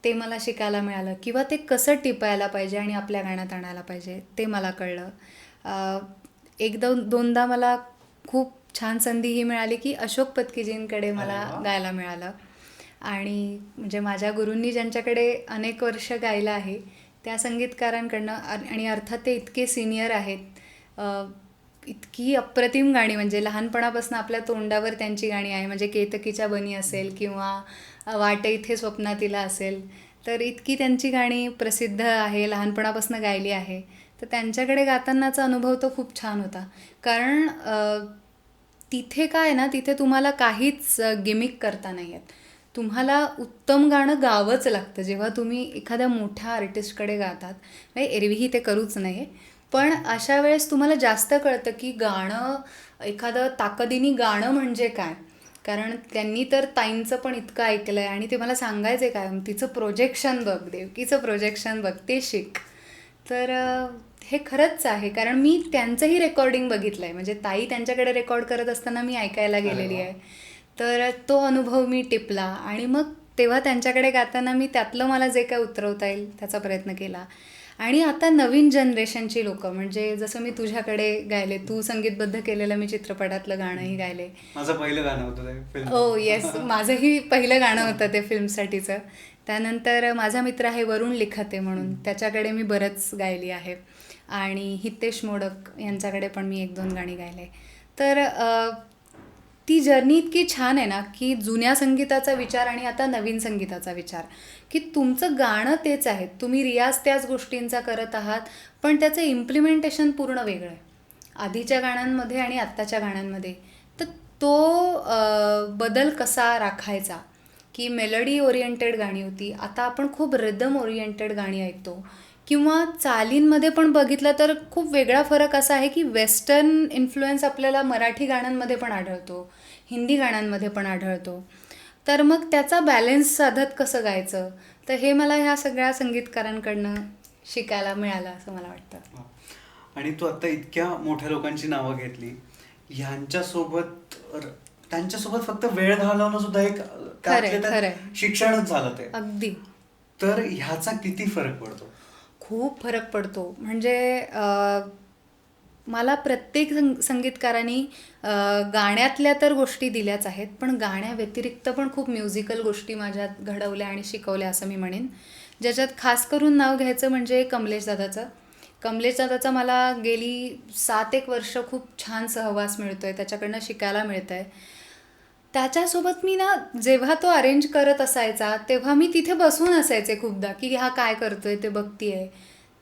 ते मला शिकायला मिळालं, किंवा ते कसं टिपायला पाहिजे आणि आपल्या गाण्यात आणायला पाहिजे ते मला कळलं. दोनदा मला खूप छान संधी ही मिळाली की अशोक पत्कीजींकडे मला गायला मिळालं. आणि म्हणजे माझ्या गुरूंनी ज्यांच्याकडे अनेक वर्ष गायलं आहे त्या संगीतकारांकडनं, आणि अर्थात ते इतके सिनियर आहेत, इतकी अप्रतिम गाणी, म्हणजे लहानपणापासून आपल्या तोंडावर त्यांची गाणी आहे. म्हणजे केतकीच्या बनी असेल किंवा वाट इथे स्वप्नातीला असेल, तर इतकी त्यांची गाणी प्रसिद्ध आहे, लहानपणापासून गायली आहे. तर त्यांच्याकडे गातानाचा अनुभव तो खूप छान होता. कारण तिथे काय ना, तिथे तुम्हाला काहीच गिमिक करता नाही येत. तुम्हाला उत्तम गाणं गावंच लागतं. जेव्हा तुम्ही एखाद्या मोठ्या आर्टिस्टकडे गातात, म्हणजे एरवीही ते करूच नाही, पण अशा वेळेस तुम्हाला जास्त कळतं की गाणं, एखादं ताकदीने गाणं म्हणजे काय. कारण त्यांनी तर ताईंचं पण इतकं ऐकलं आहे आणि ते मला सांगायचे काय, तिचं प्रोजेक्शन बघ, देवकीचं प्रोजेक्शन बघ, ते शिक. तर हे खरंच आहे, कारण मी त्यांचंही रेकॉर्डिंग बघितलं आहे. म्हणजे ताई त्यांच्याकडे रेकॉर्ड करत असताना मी ऐकायला गेलेली आहे. तर तो अनुभव मी टिपला आणि मग तेव्हा त्यांच्याकडे गाताना मी त्यातलं मला जे काय उतरवता येईल त्याचा प्रयत्न केला. आणि आता नवीन जनरेशनची लोकं, म्हणजे जसं मी तुझ्याकडे गायले, तू संगीतबद्ध केलेलं मी चित्रपटातलं गाणंही गायले. माझं पहिलं गाणं होतं ते. हो येस, माझंही पहिलं गाणं होतं ते फिल्मसाठीचं. त्यानंतर माझा मित्र आहे वरुण लिखते म्हणून, त्याच्याकडे मी बरंच गायली आहे. आणि हितेश मोडक यांच्याकडे पण मी 1-2 गाणी गायले. तर ती जर्नी इतकी छान आहे ना, की जुन्या संगीताचा विचार आणि आता नवीन संगीताचा विचार, की तुमचं गाणं तेच आहे, तुम्ही रियाज त्याच गोष्टींचा करत आहात, पण त्याचं इम्प्लिमेंटेशन पूर्ण वेगळं आहे आधीच्या गाण्यांमध्ये आणि आत्ताच्या गाण्यांमध्ये. तर तो बदल कसा राखायचा, की मेलडी ओरिएंटेड गाणी होती, आता आपण खूप रिदम ओरिएंटेड गाणी ऐकतो. किंवा चालींमध्ये पण बघितलं तर खूप वेगळा फरक असा आहे की वेस्टर्न इन्फ्लुएन्स आपल्याला मराठी गाण्यांमध्ये पण आढळतो, हिंदी गाण्यांमध्ये पण आढळतो. तर मग त्याचा बॅलेन्स साधत कसं गायचं, तर हे मला ह्या सगळ्या संगीतकारांकडनं शिकायला मिळालं असं मला वाटतं. आणि तू आता इतक्या मोठ्या लोकांची नावं घेतली, त्यांच्यासोबत फक्त वेळ घालवणं सुद्धा एक शिक्षणच झालं ते. अगदी. तर ह्याचा किती फरक पडतो? खूप फरक पडतो. म्हणजे मला प्रत्येक संगीतकारांनी गाण्यातल्या तर गोष्टी दिल्याच आहेत, पण गाण्याव्यतिरिक्त पण खूप म्युझिकल गोष्टी माझ्यात घडवल्या आणि शिकवल्या असं मी म्हणेन. ज्याच्यात खास करून नाव घ्यायचं म्हणजे कमलेश दादाचा मला गेली 7-1 वर्ष खूप छान सहवास मिळतो आहे, त्याच्याकडनं शिकायला मिळतं आहे. त्याच्यासोबत मी ना, जेव्हा तो अरेंज करत असायचा तेव्हा मी तिथे बसून असायचे खूपदा, की हा काय करतोय ते बघतीये.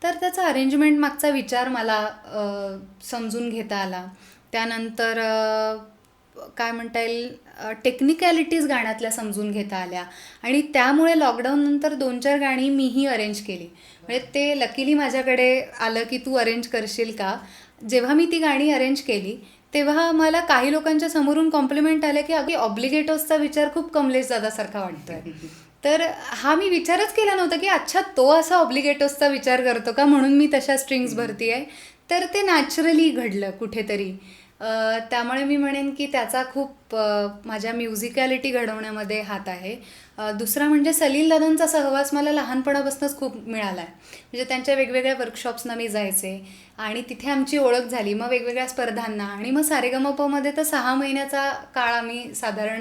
तर त्याचा अरेंजमेंट मागचा विचार मला समजून घेता आला. त्यानंतर काय म्हणता येईल, टेक्निकॅलिटीज गाण्यातल्या समजून घेता आल्या. आणि त्यामुळे लॉकडाऊननंतर 2-4 गाणी मीही अरेंज केली. म्हणजे ते लकीली माझ्याकडे आलं की तू अरेंज करशील का. जेव्हा मी ती गाणी अरेंज केली तेव्हा मला काही लोकांच्या समोरून कॉम्प्लिमेंट आले की अगदी ऑब्लिगेटोसचा विचार खूप कमलेश दादासारखा वाटतोय. तर हा मी विचारच केला नव्हता की अच्छा तो असा ऑब्लिगेटोसचा विचार करतो का, म्हणून मी तशा स्ट्रिंग्स भरती आहे. तर ते नॅचरली घडलं कुठेतरी. त्यामुळे मी म्हणेन की त्याचा खूप माझ्या म्युझिकॅलिटी घडवण्यामध्ये हात आहे. दुसरा म्हणजे सलील दादांचा सहवास मला लहानपणापासूनच खूप मिळाला आहे. म्हणजे त्यांच्या वेगवेगळ्या वर्कशॉप्सना मी जायचे आणि तिथे आमची ओळख झाली. मग वेगवेगळ्या स्पर्धांना, आणि मग सारेगमपमध्ये तर 6 महिन्याचा काळ आम्ही साधारण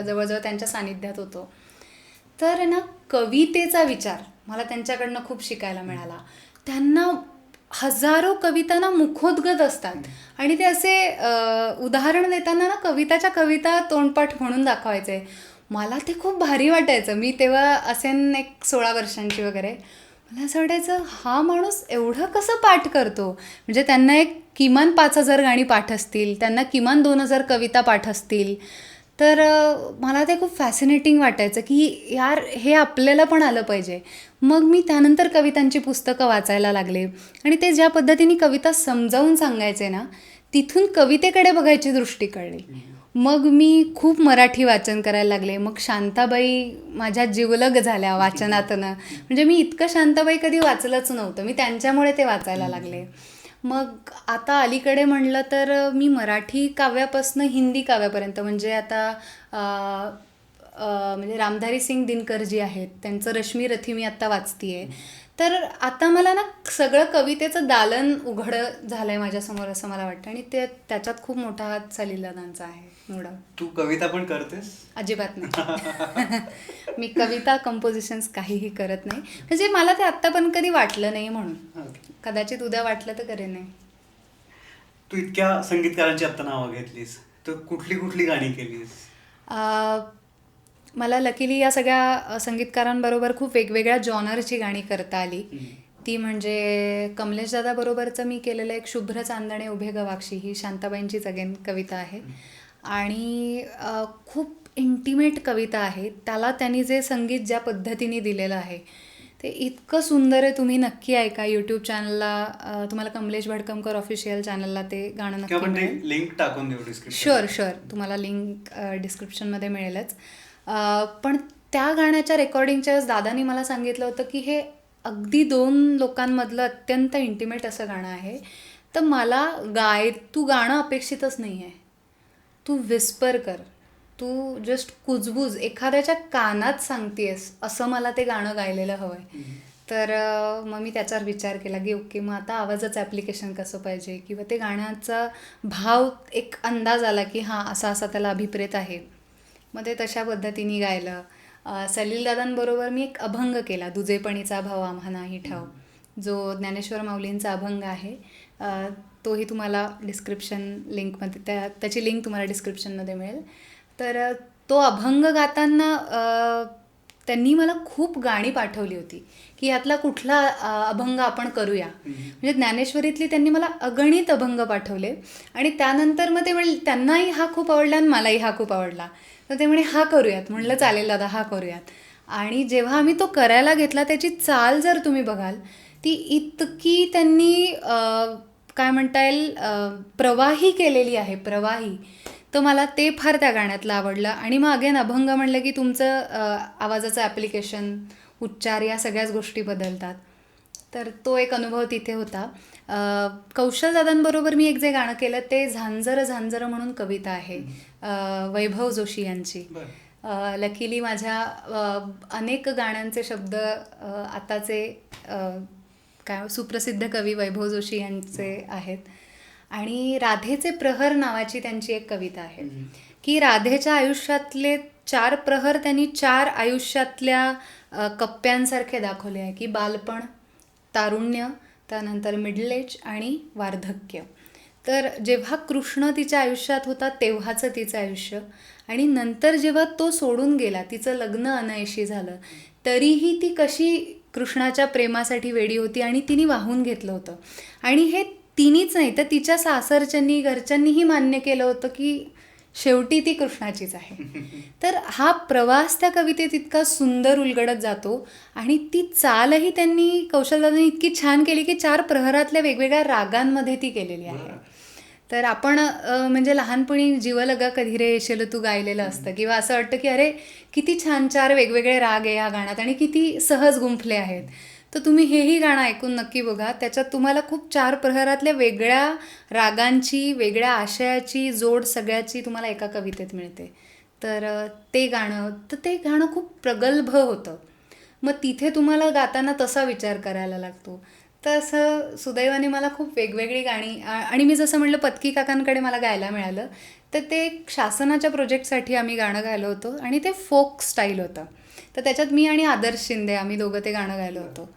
जवळजवळ त्यांच्या सानिध्यात होतो. तर ना कवितेचा विचार मला त्यांच्याकडनं खूप शिकायला मिळाला. त्यांना हजारो कविता ना मुखोद्गत असतात आणि ते असे उदाहरण देताना ना कविताच्या कविता तोंडपाठ म्हणून दाखवायचे. मला ते खूप भारी वाटायचं. मी तेव्हा असेन एक 16 वर्षांची वगैरे. मला असं वाटायचं हा माणूस एवढं कसं पाठ करतो. म्हणजे त्यांना एक किमान 5,000 गाणी पाठ असतील, त्यांना किमान 2,000 कविता पाठ असतील. तर मला ते खूप फॅसिनेटिंग वाटायचं की यार हे आपल्याला पण आलं पाहिजे. मग मी त्यानंतर कवितांची पुस्तकं वाचायला लागले आणि ते ज्या पद्धतीने कविता समजावून सांगायचे ना, तिथून कवितेकडे बघायची दृष्टी कळली. मग मी खूप मराठी वाचन करायला लागले. मग शांताबाई माझ्या जिवलग झाल्या वाचनातनं. म्हणजे मी इतकं शांताबाई कधी वाचलंच नव्हतं. मी त्यांच्यामुळे ते वाचायला लागले. मग आता अलीकडे म्हणलं तर मी मराठी काव्यापासून हिंदी काव्यापर्यंत म्हणजे आता म्हणजे रामधारी सिंग दिनकर जी आहेत त्यांचं रश्मी रथी मी आत्ता वाचतीये. तर आता मला ना सगळं कवितेचं दालन उघडं झालं आहे माझ्यासमोर असं मला वाटतं आणि ते त्याच्यात खूप मोठा हात सलीलदादांचा आहे. मुळात तू कविता पण करतेस? अजिबात नाही. मी कविता कंपोजिशन्स काहीही करत नाही. म्हणजे मला ते आत्ता पण कधी वाटलं नाही म्हणून. कदाचित उद्या वाटलं तर करेन नाही. तू इतक्या संगीतकारांची आत्ता नावं घेतलीस, तर कुठली कुठली गाणी केलीस? मला लकीली या सगळ्या संगीतकारांबरोबर खूप वेगवेगळ्या जॉनरची गाणी करता आली. ती म्हणजे कमलेश दादाबरोबरचं मी केलेलं एक शुभ्र चांदणे उभे गवाक्षी ही शांताबाईंचीच अगेन कविता आहे आणि खूप इंटिमेट कविता आहे. त्याला त्यांनी जे संगीत ज्या पद्धतीने दिलेलं आहे ते इतकं सुंदर आहे. तुम्ही नक्की ऐका. यूट्यूब चॅनलला तुम्हाला कमलेश भडकमकर ऑफिशियल चॅनलला ते गाणं नक्की मिळेल. लिंक टाकून देऊ डिस्क्रिप्शन. शुअर तुम्हाला लिंक डिस्क्रिप्शनमध्ये मिळेलच. पण त्या गाण्याच्या रेकॉर्डिंगच्या वेळेस दादानी मला सांगितलं होतं की हे अगदी 2 लोकांमधलं अत्यंत इंटिमेट असं गाणं आहे. तर मला तू गाणं अपेक्षितच नाही आहे. तू विस्पर कर, तू जस्ट कुजबूज एखाद्याच्या कानात सांगतेस असं मला ते गाणं गायलेलं हवं आहे. तर मग मी त्याच्यावर विचार केला की ओके मग आता आवाजाचं ॲप्लिकेशन कसं पाहिजे किंवा ते गाण्याचा भाव एक अंदाज आला की हां असा असा त्याला अभिप्रेत आहे. मग ते तशा पद्धतीने गायलं. सलीलदादांबरोबर मी एक अभंग केला, दुजेपणीचा भाव आम्हा नाही ठाव, जो ज्ञानेश्वर माऊलींचा अभंग आहे. तोही तुम्हाला डिस्क्रिप्शन लिंकमध्ये त्याची लिंक तुम्हाला डिस्क्रिप्शनमध्ये मिळेल. तर तो अभंग गाताना त्यांनी मला खूप गाणी पाठवली होती की यातला कुठला अभंग आपण करूया. म्हणजे ज्ञानेश्वरीतली त्यांनी मला अगणित अभंग पाठवले आणि त्यानंतर मग ते म्हणले त्यांनाही हा खूप आवडला आणि मलाही हा खूप आवडला. तर ते म्हणे हा करूयात. म्हणलं चालेल दादा हा करूयात. आणि जेव्हा आम्ही तो करायला घेतला त्याची चाल जर तुम्ही बघाल ती इतकी त्यांनी काय म्हणता येईल प्रवाही केलेली आहे, प्रवाही. तर मला ते फार त्या गाण्यातलं आवडलं. आणि मग अगेन अभंग म्हणलं की तुमचं आवाजाचं ॲप्लिकेशन, उच्चार या सगळ्याच गोष्टी बदलतात. तर तो एक अनुभव तिथे होता. कौशलदादांबरोबर मी एक जे गाणं केलं ते झांजर झांजर म्हणून कविता आहे वैभव जोशी यांची. लकीली माझ्या अनेक गाण्यांचे शब्द आताचे काय सुप्रसिद्ध कवी वैभव जोशी यांचे आहेत. आणि राधेचे प्रहर नावाची त्यांची एक कविता आहे की राधेच्या आयुष्यातले 4 प्रहर त्यांनी 4 आयुष्यातल्या कप्प्यांसारखे दाखवले आहे की बालपण, तारुण्य, त्यानंतर मिडल एज आणि वार्धक्य. तर जेव्हा कृष्ण तिच्या आयुष्यात होता तेव्हाचं तिचं आयुष्य आणि नंतर जेव्हा तो सोडून गेला, तिचं लग्न अनयशी झालं, तरीही ती कशी कृष्णाच्या प्रेमासाठी वेडी होती आणि तिने वाहून घेतलं होतं. आणि हे तिनीच नाही तर तिच्या सासरच्यांनी घरच्यांनीही मान्य केलं होतं की शेवटी ती कृष्णाचीच आहे. तर हा प्रवास त्या कवितेत इतका सुंदर उलगडत जातो आणि ती चालही त्यांनी कौशलदादांनी इतकी छान केली की 4 प्रहरातल्या वेगवेगळ्या रागांमध्ये ती केलेली आहे. तर आपण म्हणजे लहानपणी जीवलगा कधी रे येशील तू गायलेलं असतं किंवा असं वाटतं की अरे किती छान 4 वेगवेगळे राग आहे या गाण्यात आणि किती सहज गुंफले आहेत. तर तुम्ही हेही गाणं ऐकून नक्की बघा. त्याच्यात तुम्हाला खूप 4 प्रहरातल्या वेगळ्या रागांची, वेगळ्या आशयाची जोड सगळ्याची तुम्हाला एका कवितेत मिळते. तर ते गाणं खूप प्रगल्भ होतं. मग तिथे तुम्हाला गाताना तसा विचार करायला लागतो. तर असं सुदैवाने मला खूप वेगवेगळी गाणी आणि मी जसं म्हटलं पत्की काकांकडे मला गायला मिळालं. तर ते शासनाच्या प्रोजेक्टसाठी आम्ही गाणं गायलं होतं आणि ते फोक स्टाईल होतं. तर त्याच्यात मी आणि आदर्श शिंदे आम्ही दोघं ते गाणं गायलो होतो.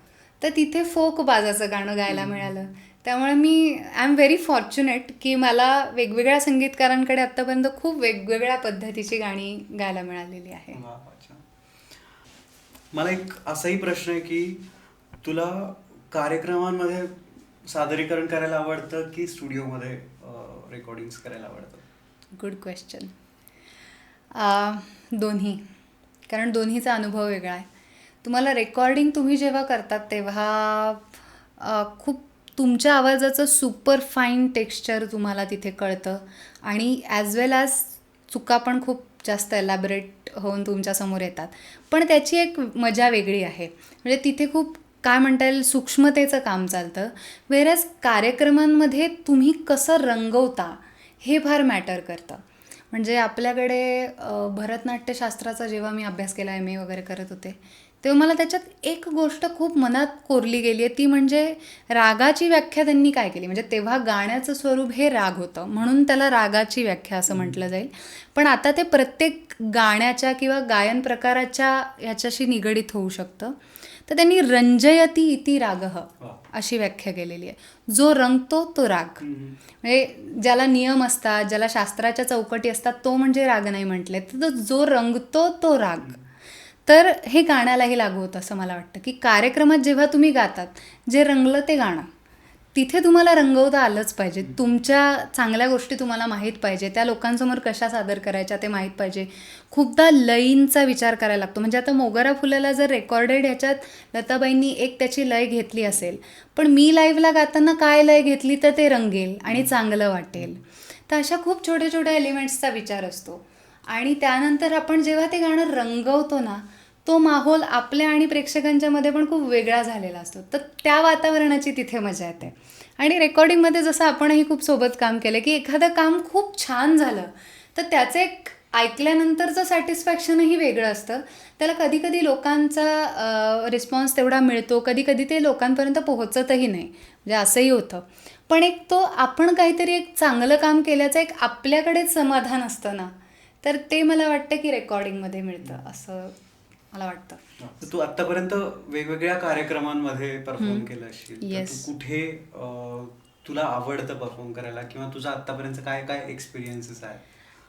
तर तिथे फोक बाजाचं गाणं गायला मिळालं. त्यामुळे मी आय एम व्हेरी फॉर्च्युनेट की मला वेगवेगळ्या संगीतकारांकडे आत्तापर्यंत खूप वेगवेगळ्या पद्धतीची गाणी गायला मिळालेली आहे. वा, वा, छान. मला एक असाही प्रश्न आहे की तुला कार्यक्रमांमध्ये सादरीकरण करायला आवडतं की स्टुडिओमध्ये रेकॉर्डिंग्स करायला आवडतं? Good question. दोन्ही. कारण दोन्हीचा अनुभव वेगळा आहे. तुम्हाला रेकॉर्डिंग तुम्ही जेव्हा करतात तेव्हा खूप तुमच्या आवाजाचं सुपर फाईन टेक्स्चर तुम्हाला तिथे कळतं आणि ॲज वेल ॲज चुका पण खूप जास्त एलॅबरेट होऊन तुमच्यासमोर येतात. पण त्याची एक मजा वेगळी आहे. म्हणजे तिथे खूप काय म्हणता येईल सूक्ष्मतेचं काम चालतं. वेरॅज कार्यक्रमांमध्ये तुम्ही कसं रंगवता हे फार मॅटर करतं. म्हणजे आपल्याकडे भरतनाट्यशास्त्राचा जेव्हा मी अभ्यास केला MA वगैरे करत होते तेव्हा मला त्याच्यात एक गोष्ट खूप मनात कोरली गेली आहे, ती म्हणजे रागाची व्याख्या त्यांनी काय केली. म्हणजे तेव्हा गाण्याचं स्वरूप हे राग होतं म्हणून त्याला रागाची व्याख्या असं म्हटलं जाईल. पण आता ते प्रत्येक गाण्याच्या किंवा गायन प्रकाराच्या ह्याच्याशी निगडीत होऊ शकतं. तर त्यांनी रंजयती इति रागः अशी व्याख्या केलेली आहे. जो रंगतो तो राग. म्हणजे ज्याला नियम असतात, ज्याला शास्त्राच्या चौकटी असतात तो म्हणजे राग नाही म्हटले, तर जो रंगतो तो राग. तर हे गाण्यालाही लागू होतं असं मला वाटतं की कार्यक्रमात जेव्हा तुम्ही गातात जे रंगलं ते गाणं तिथे तुम्हाला रंगवता आलंच पाहिजे. तुमच्या चांगल्या गोष्टी तुम्हाला माहीत पाहिजे, त्या लोकांसमोर कशा सादर करायच्या ते माहीत पाहिजे. खूपदा लयींचा विचार करायला लागतो. म्हणजे आता मोगरा फुलाला जर रेकॉर्डेड ह्याच्यात लताबाईंनी एक त्याची लय घेतली असेल, पण मी लाईव्हला गाताना काय लय घेतली तर ते रंगेल आणि चांगलं वाटेल. तर अशा खूप छोट्या छोट्या एलिमेंट्सचा विचार असतो. आणि त्यानंतर आपण जेव्हा ते गाणं रंगवतो ना तो माहोल आपल्या आणि प्रेक्षकांच्या मध्ये पण खूप वेगळा झालेला असतो. तर त्या वातावरणाची तिथे मजा येते. आणि रेकॉर्डिंगमध्ये जसं आपणही खूप सोबत काम केलं की एखादं काम खूप छान झालं तर त्याचं एक ऐकल्यानंतरचं सॅटिस्फॅक्शनही वेगळं असतं. त्याला कधी कधी लोकांचा रिस्पॉन्स तेवढा मिळतो, कधी कधी ते लोकांपर्यंत पोहोचतही नाही, म्हणजे असंही होतं. पण एक तो आपण काहीतरी एक चांगलं काम केल्याचं एक आपल्याकडेच समाधान असतं ना, तर ते मला वाटतं की रेकॉर्डिंगमध्ये मिळतं असं मला वाटतं. तू आतापर्यंत वेगवेगळ्या कार्यक्रमांमध्ये परफॉर्म केलं असशील, तर तू कुठे तुला आवडतं परफॉर्म करायला किंवा तुझा आतापर्यंत काय काय एक्सपिरियन्सेस आहे?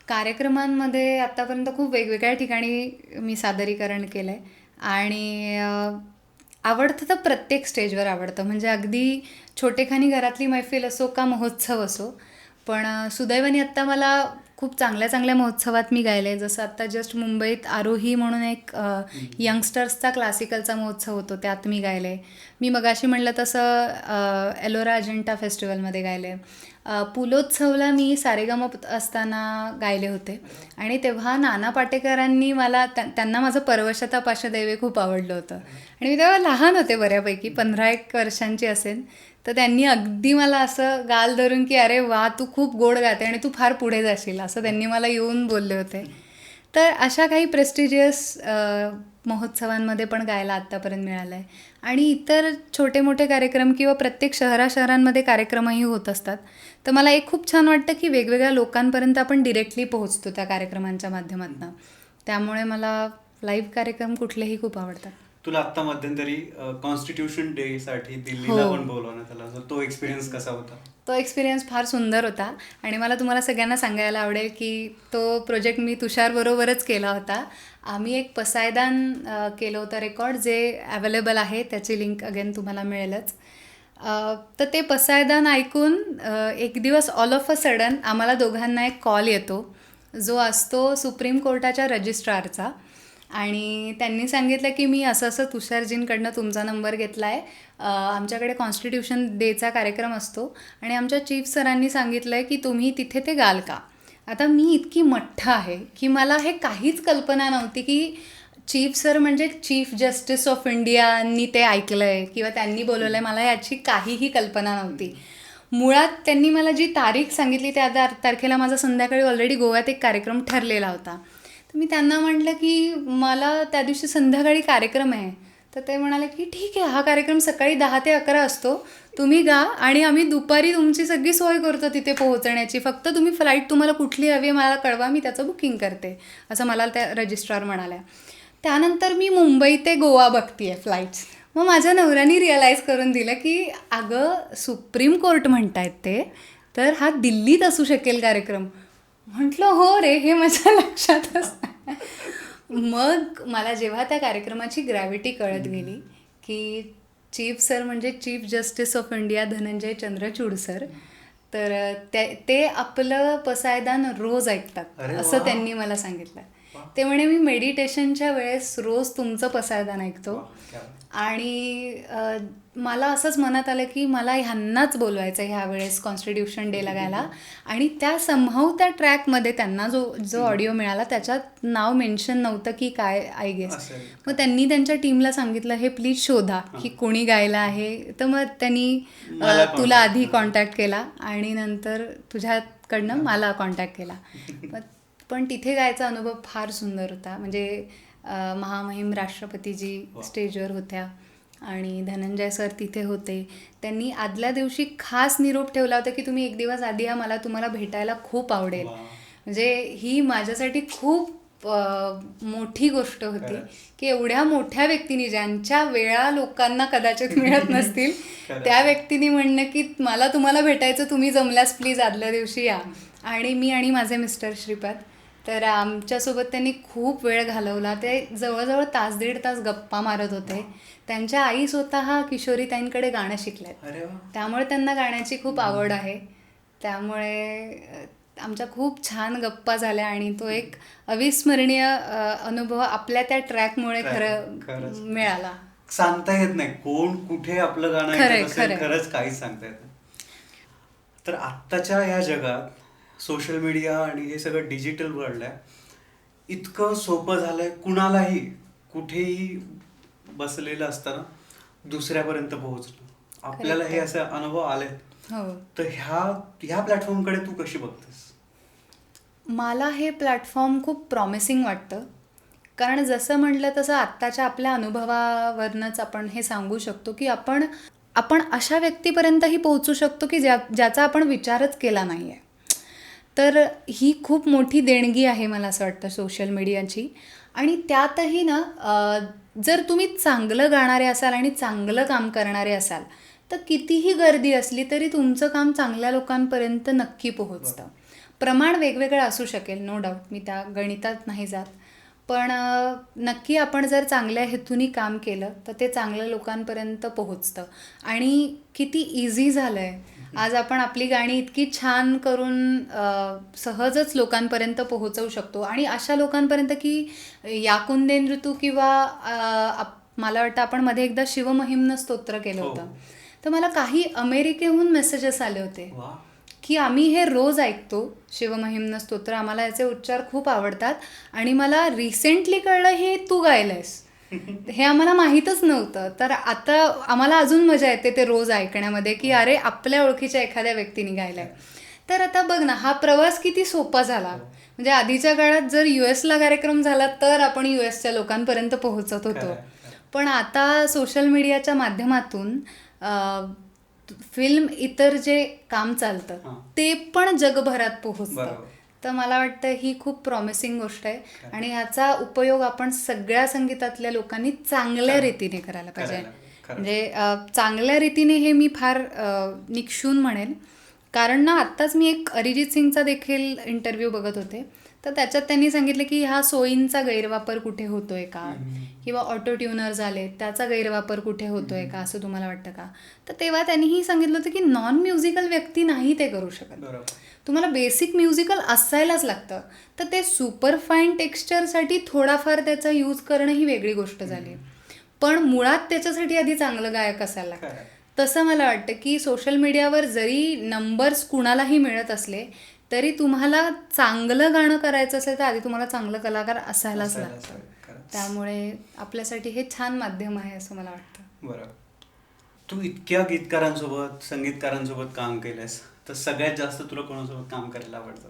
कार्यक्रमांमध्ये आतापर्यंत खूप वेगवेगळ्या ठिकाणी मी सादरीकरण केलं आहे आणि आवडतं तर प्रत्येक स्टेजवर आवडतं. म्हणजे अगदी छोटेखानी घरातली मैफिल असो का महोत्सव असो. पण सुदैवाने आत्ता मला खूप चांगल्या चांगल्या महोत्सवात मी गायले. जसं आत्ता जस्ट मुंबईत आरोही म्हणून एक यंगस्टर्सचा क्लासिकलचा महोत्सव होतो, त्यात मी गायले. मी मगाशी म्हणलं तसं एलोरा अजंटा फेस्टिवलमध्ये गायले. पुलोत्सवला मी सारेगम असताना गायले होते आणि तेव्हा नाना पाटेकरांनी मला त्यांना माझं परवशता पाशदैवे खूप आवडलं होतं आणि मी तेव्हा लहान होते बऱ्यापैकी 15-1 वर्षांची असेल. तर त्यांनी अगदी मला असं गाल धरून की अरे वा तू खूप गोड गाते आणि तू फार पुढे जाशील असं त्यांनी मला येऊन बोलले होते. तर अशा काही प्रेस्टिजियस महोत्सवांमध्ये पण गायला आत्तापर्यंत मिळालं आहे. आणि इतर छोटे मोठे कार्यक्रम किंवा प्रत्येक शहरामध्ये कार्यक्रमही होत असतात. तर मला एक खूप छान वाटतं की वेगवेगळ्या लोकांपर्यंत आपण डिरेक्टली पोहोचतो त्या कार्यक्रमांच्या माध्यमातून. त्यामुळे मला लाईव्ह कार्यक्रम कुठलेही खूप आवडतात. तुला आत्ता मध्यंतरी कॉन्स्टिट्यूशन डे साठी दिल्लीला पण बोलवण्यात आलं, तर तो एक्सपिरियन्स कसा होता? तो एक्सपिरियन्स फार सुंदर होता आणि मला तुम्हाला सगळ्यांना सांगायला आवडेल की तो प्रोजेक्ट मी तुषारबरोबरच केला होता. आम्ही एक पसायदान केलं होतं रेकॉर्ड, जे अवेलेबल आहे, त्याची लिंक अगेन तुम्हाला मिळेलच. तर ते पसायदान ऐकून एक दिवस ऑल ऑफ अ सडन आम्हाला दोघांना एक कॉल येतो जो असतो सुप्रीम कोर्टाच्या रजिस्ट्रारचा. आणि त्यांनी सांगितलं की मी असं असं तुषारजींकडनं तुमचा नंबर घेतला आहे, आमच्याकडे कॉन्स्टिट्यूशन डेचा कार्यक्रम असतो आणि आमच्या चीफ सरांनी सांगितलं आहे की तुम्ही तिथे ते गाल का. आता मी इतकी मठ्ठ आहे की मला हे काहीच कल्पना नव्हती की चीफ सर म्हणजे चीफ जस्टिस ऑफ इंडियानी ते ऐकलं आहे किंवा त्यांनी बोलवलं आहे, मला याची काहीही कल्पना नव्हती. मुळात त्यांनी मला जी तारीख सांगितली त्या तारखेला माझा संध्याकाळी ऑलरेडी गोव्यात एक कार्यक्रम ठरलेला होता. तर मी त्यांना म्हटलं की मला त्या दिवशी संध्याकाळी कार्यक्रम आहे. तर ते म्हणाले की ठीक आहे, हा कार्यक्रम सकाळी 10 ते 11 असतो, तुम्ही गा आणि आम्ही दुपारी तुमची सगळी सोय करतो तिथे पोहोचण्याची, फक्त तुम्ही फ्लाईट तुम्हाला कुठली हवी मला कळवा, मी त्याचं बुकिंग करते, असं मला त्या रजिस्ट्रार म्हणाल्या. त्यानंतर मी मुंबई ते गोवा बघते आहे फ्लाईट्स. मग माझ्या नवऱ्याने रिअलाईज करून दिलं की अगं सुप्रीम कोर्ट म्हणतायत ते, तर हा दिल्लीत असू शकेल कार्यक्रम. म्हटलं हो रे, हे माझ्या लक्षातच नाही. मग मला जेव्हा त्या कार्यक्रमाची ग्रॅव्हिटी कळत गेली की चीफ सर म्हणजे chief justice of India Dhananjay Chandrachud sir, तर ते आपलं पसायदान रोज ऐकतात असं त्यांनी मला सांगितलं. ते म्हणे मी मेडिटेशनच्या वेळेस रोज तुमचं पसायदान ऐकतो. आणि मला असंच मनात आलं की मला ह्यांनाच बोलवायचं ह्या वेळेस कॉन्स्टिट्यूशन डेला गायला. आणि त्या समहाऊ त्या ट्रॅकमध्ये त्यांना जो ऑडिओ मिळाला त्याच्यात नाव मेन्शन नव्हतं की काय आय गेस. मग त्यांनी त्यांच्या टीमला सांगितलं हे प्लीज शोधा की कोणी गायला आहे. तर मग त्यांनी तुला आधी कॉन्टॅक्ट केला आणि नंतर तुझ्याकडनं मला कॉन्टॅक्ट केला. पण तिथे गायचा अनुभव फार सुंदर होता. म्हणजे महामहिम राष्ट्रपतीजी स्टेजवर होत्या आणि धनंजय सर तिथे होते. त्यांनी आदल्या दिवशी खास निरोप ठेवला होता की तुम्ही एक दिवस आधी या, मला तुम्हाला भेटायला खूप आवडेल. म्हणजे ही माझ्यासाठी खूप मोठी गोष्ट होती की एवढ्या मोठ्या व्यक्तीने, ज्यांच्या वेळा लोकांना कदाचित मिळत नसतील, त्या व्यक्तीने म्हणणं की मला तुम्हाला भेटायचं, तुम्ही जमल्यास प्लीज आदल्या दिवशी या. आणि मी आणि माझे मिस्टर श्रीपाद, तर आमच्यासोबत त्यांनी खूप वेळ घालवला. ते जवळजवळ तास दीड तास गप्पा मारत होते. त्यांच्या आई स्वतः किशोरीताईंकडे गाणं शिकल्यात, त्यामुळे त्यांना गाण्याची खूप आवड आहे. त्यामुळे आमच्या खूप छान गप्पा झाल्या आणि तो एक अविस्मरणीय अनुभव आपल्या त्या ट्रॅकमुळे खरं मिळाला. सांगता येत नाही कोण कुठे आपलं गाणं खरंच काहीच सांगता येत नाही. तर आत्ताच्या या जगात सोशल मीडिया आणि हे सगळं डिजिटल वर्ल्ड आहे, इतकं सोपं झालंय कुणालाही कुठेही बसलेलं असताना दुसऱ्यापर्यंत पोहोचणं. आपल्याला हे असे अनुभव आले. तर ह्या प्लॅटफॉर्मकडे तू कशी बघतेस? मला हे प्लॅटफॉर्म खूप प्रॉमिसिंग वाटतं. कारण जसं म्हटलं तसं आत्ताच्या आपल्या अनुभवावरनंच आपण हे सांगू शकतो की आपण अशा व्यक्तीपर्यंतही पोहोचू शकतो की ज्याचा आपण विचारच केला नाही आहे. तर ही खूप मोठी देणगी आहे मला असं वाटतं सोशल मीडियाची. आणि त्यातही ना जर तुम्ही चांगलं गाणारे असाल आणि चांगलं काम करणारे असाल तर कितीही गर्दी असली तरी तुमचं काम चांगल्या लोकांपर्यंत नक्की पोहोचतं. प्रमाण वेगवेगळं असू शकेल, नो डाऊट, मी त्या गणितात नाही जात. पण नक्की आपण जर चांगल्या हेतूनी काम केलं तर ते चांगल्या लोकांपर्यंत पोहोचतं. आणि किती इझी झालं आहे आज, आपण आपली गाणी इतकी छान करून सहजच लोकांपर्यंत पोहोचवू शकतो. आणि अशा लोकांपर्यंत की या कुंदेन ऋतू किंवा मला वाटतं आपण मध्ये एकदा शिवमहिम्न स्तोत्र केलं होतं, तर मला काही अमेरिकेहून मेसेजेस आले होते की आम्ही हे रोज ऐकतो शिवमहिम्न स्तोत्र, आम्हाला याचे उच्चार खूप आवडतात आणि मला रिसेंटली कळलं हे तू गायलंयस, हे आम्हाला माहीतच नव्हतं. तर आता आम्हाला अजून मजा येते ते रोज ऐकण्यामध्ये की अरे आपल्या ओळखीच्या एखाद्या व्यक्तीने गायलंय. तर आता बघ ना, हा प्रवास किती सोपा झाला. म्हणजे आधीच्या काळात जर US ला कार्यक्रम झाला तर आपण USच्या लोकांपर्यंत पोहोचत होतो, पण आता सोशल मीडियाच्या माध्यमातून फिल्म, इतर जे काम चालतं ते पण जगभरात पोहोचतं. तर मला वाटतं ही खूप प्रॉमिसिंग गोष्ट आहे आणि ह्याचा उपयोग आपण सगळ्या संगीतातल्या लोकांनी चांगल्या रीतीने करायला पाहिजे. म्हणजे चांगल्या रीतीने हे मी फार निक्षून म्हणेन. कारण ना आत्ताच मी एक अरिजित सिंगचा देखील इंटरव्ह्यू बघत होते, तर त्याच्यात त्यांनी सांगितलं की ह्या सोयींचा गैरवापर कुठे होतोय का, किंवा ऑटो ट्युनर झाले त्याचा गैरवापर कुठे होतोय का, असं तुम्हाला वाटतं का. तर तेव्हा त्यांनीही सांगितलं होतं की नॉन म्युझिकल व्यक्ती नाही ते करू शकत, तुम्हाला बेसिक म्युझिकल असायलाच लागतं. तर ते सुपर फाईन टेक्स्चरसाठी थोडाफार त्याचा यूज करणं ही वेगळी गोष्ट झाली, पण मुळात त्याच्यासाठी आधी चांगलं गायक असायला लागतं. तसं मला वाटतं की सोशल मीडियावर जरी नंबर्स कुणालाही मिळत असले तरी तुम्हाला चांगलं गाणं करायचं असेल तर आधी तुम्हाला चांगलं कलाकार असायलाच लागतं. त्यामुळे आपल्यासाठी हे छान माध्यम आहे असं मला वाटतं. बरोबर. तू इतक्या गीतकारांसोबत, संगीतकारांसोबत काम केलंस, तर सगळ्यात जास्त तुला कोणासोबत काम करायला आवडतं?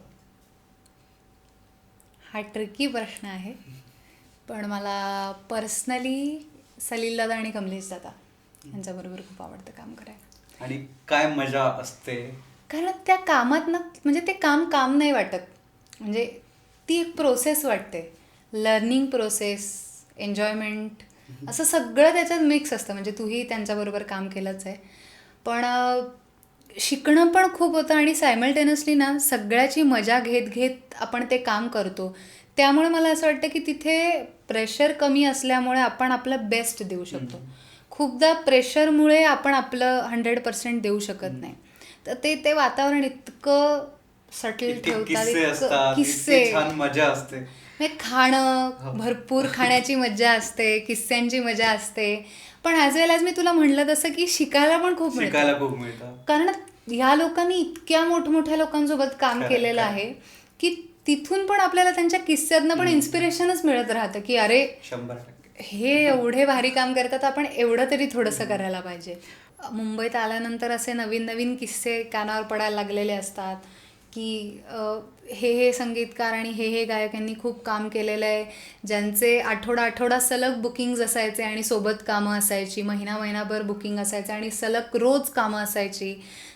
हा ट्रिकी प्रश्न आहे, पण मला पर्सनली सलील दादा आणि कमलेश दादा यांच्याबरोबर खूप आवडतं काम करायला. आणि काय मजा असते, कारण त्या कामात ना, म्हणजे ते काम नाही वाटत, म्हणजे ती एक प्रोसेस वाटते, लर्निंग प्रोसेस, एन्जॉयमेंट, असं सगळं त्याच्यात मिक्स असतं. म्हणजे तूही त्यांच्याबरोबर काम केलंच आहे, पण शिकणं पण खूप होतं आणि सायमल्टेनियसली ना सगळ्याची मजा घेत घेत आपण ते काम करतो. त्यामुळे मला असं वाटतं की तिथे प्रेशर कमी असल्यामुळे आपण आपलं बेस्ट देऊ शकतो. खूपदा प्रेशरमुळे आपण आपलं 100% देऊ शकत नाही. तर ते वातावरण इतकं सटल ठेवतात, इतकं किस्से, छान मजा असते. म्हणजे खाणं, भरपूर खाण्याची मजा असते, किस्स्यांची मजा असते, पण ॲज वेल ॲज मी तुला म्हणलं तसं की शिकायला पण खूप मिळतं. कारण ह्या लोकांनी इतक्या मोठमोठ्या लोकांसोबत काम केलेलं आहे की तिथून पण आपल्याला त्यांच्या किस्स्यातनं पण इन्स्पिरेशनच मिळत राहतं की अरे 100% हे एवढे भारी काम करतात, आपण एवढं तरी थोडंसं करायला पाहिजे. मुंबईत आल्यानंतर असे नवीन नवीन किस्से कानावर पडायला लागलेले असतात की हे संगीतकार आणि हे गायकांनी खूप काम केलेलं आहे, ज्यांचे आठवडा सलग बुकिंग्ज असायचे आणि सोबत कामं असायची, महिनाभर बुकिंग असायचं आणि सलग रोज कामं असायची.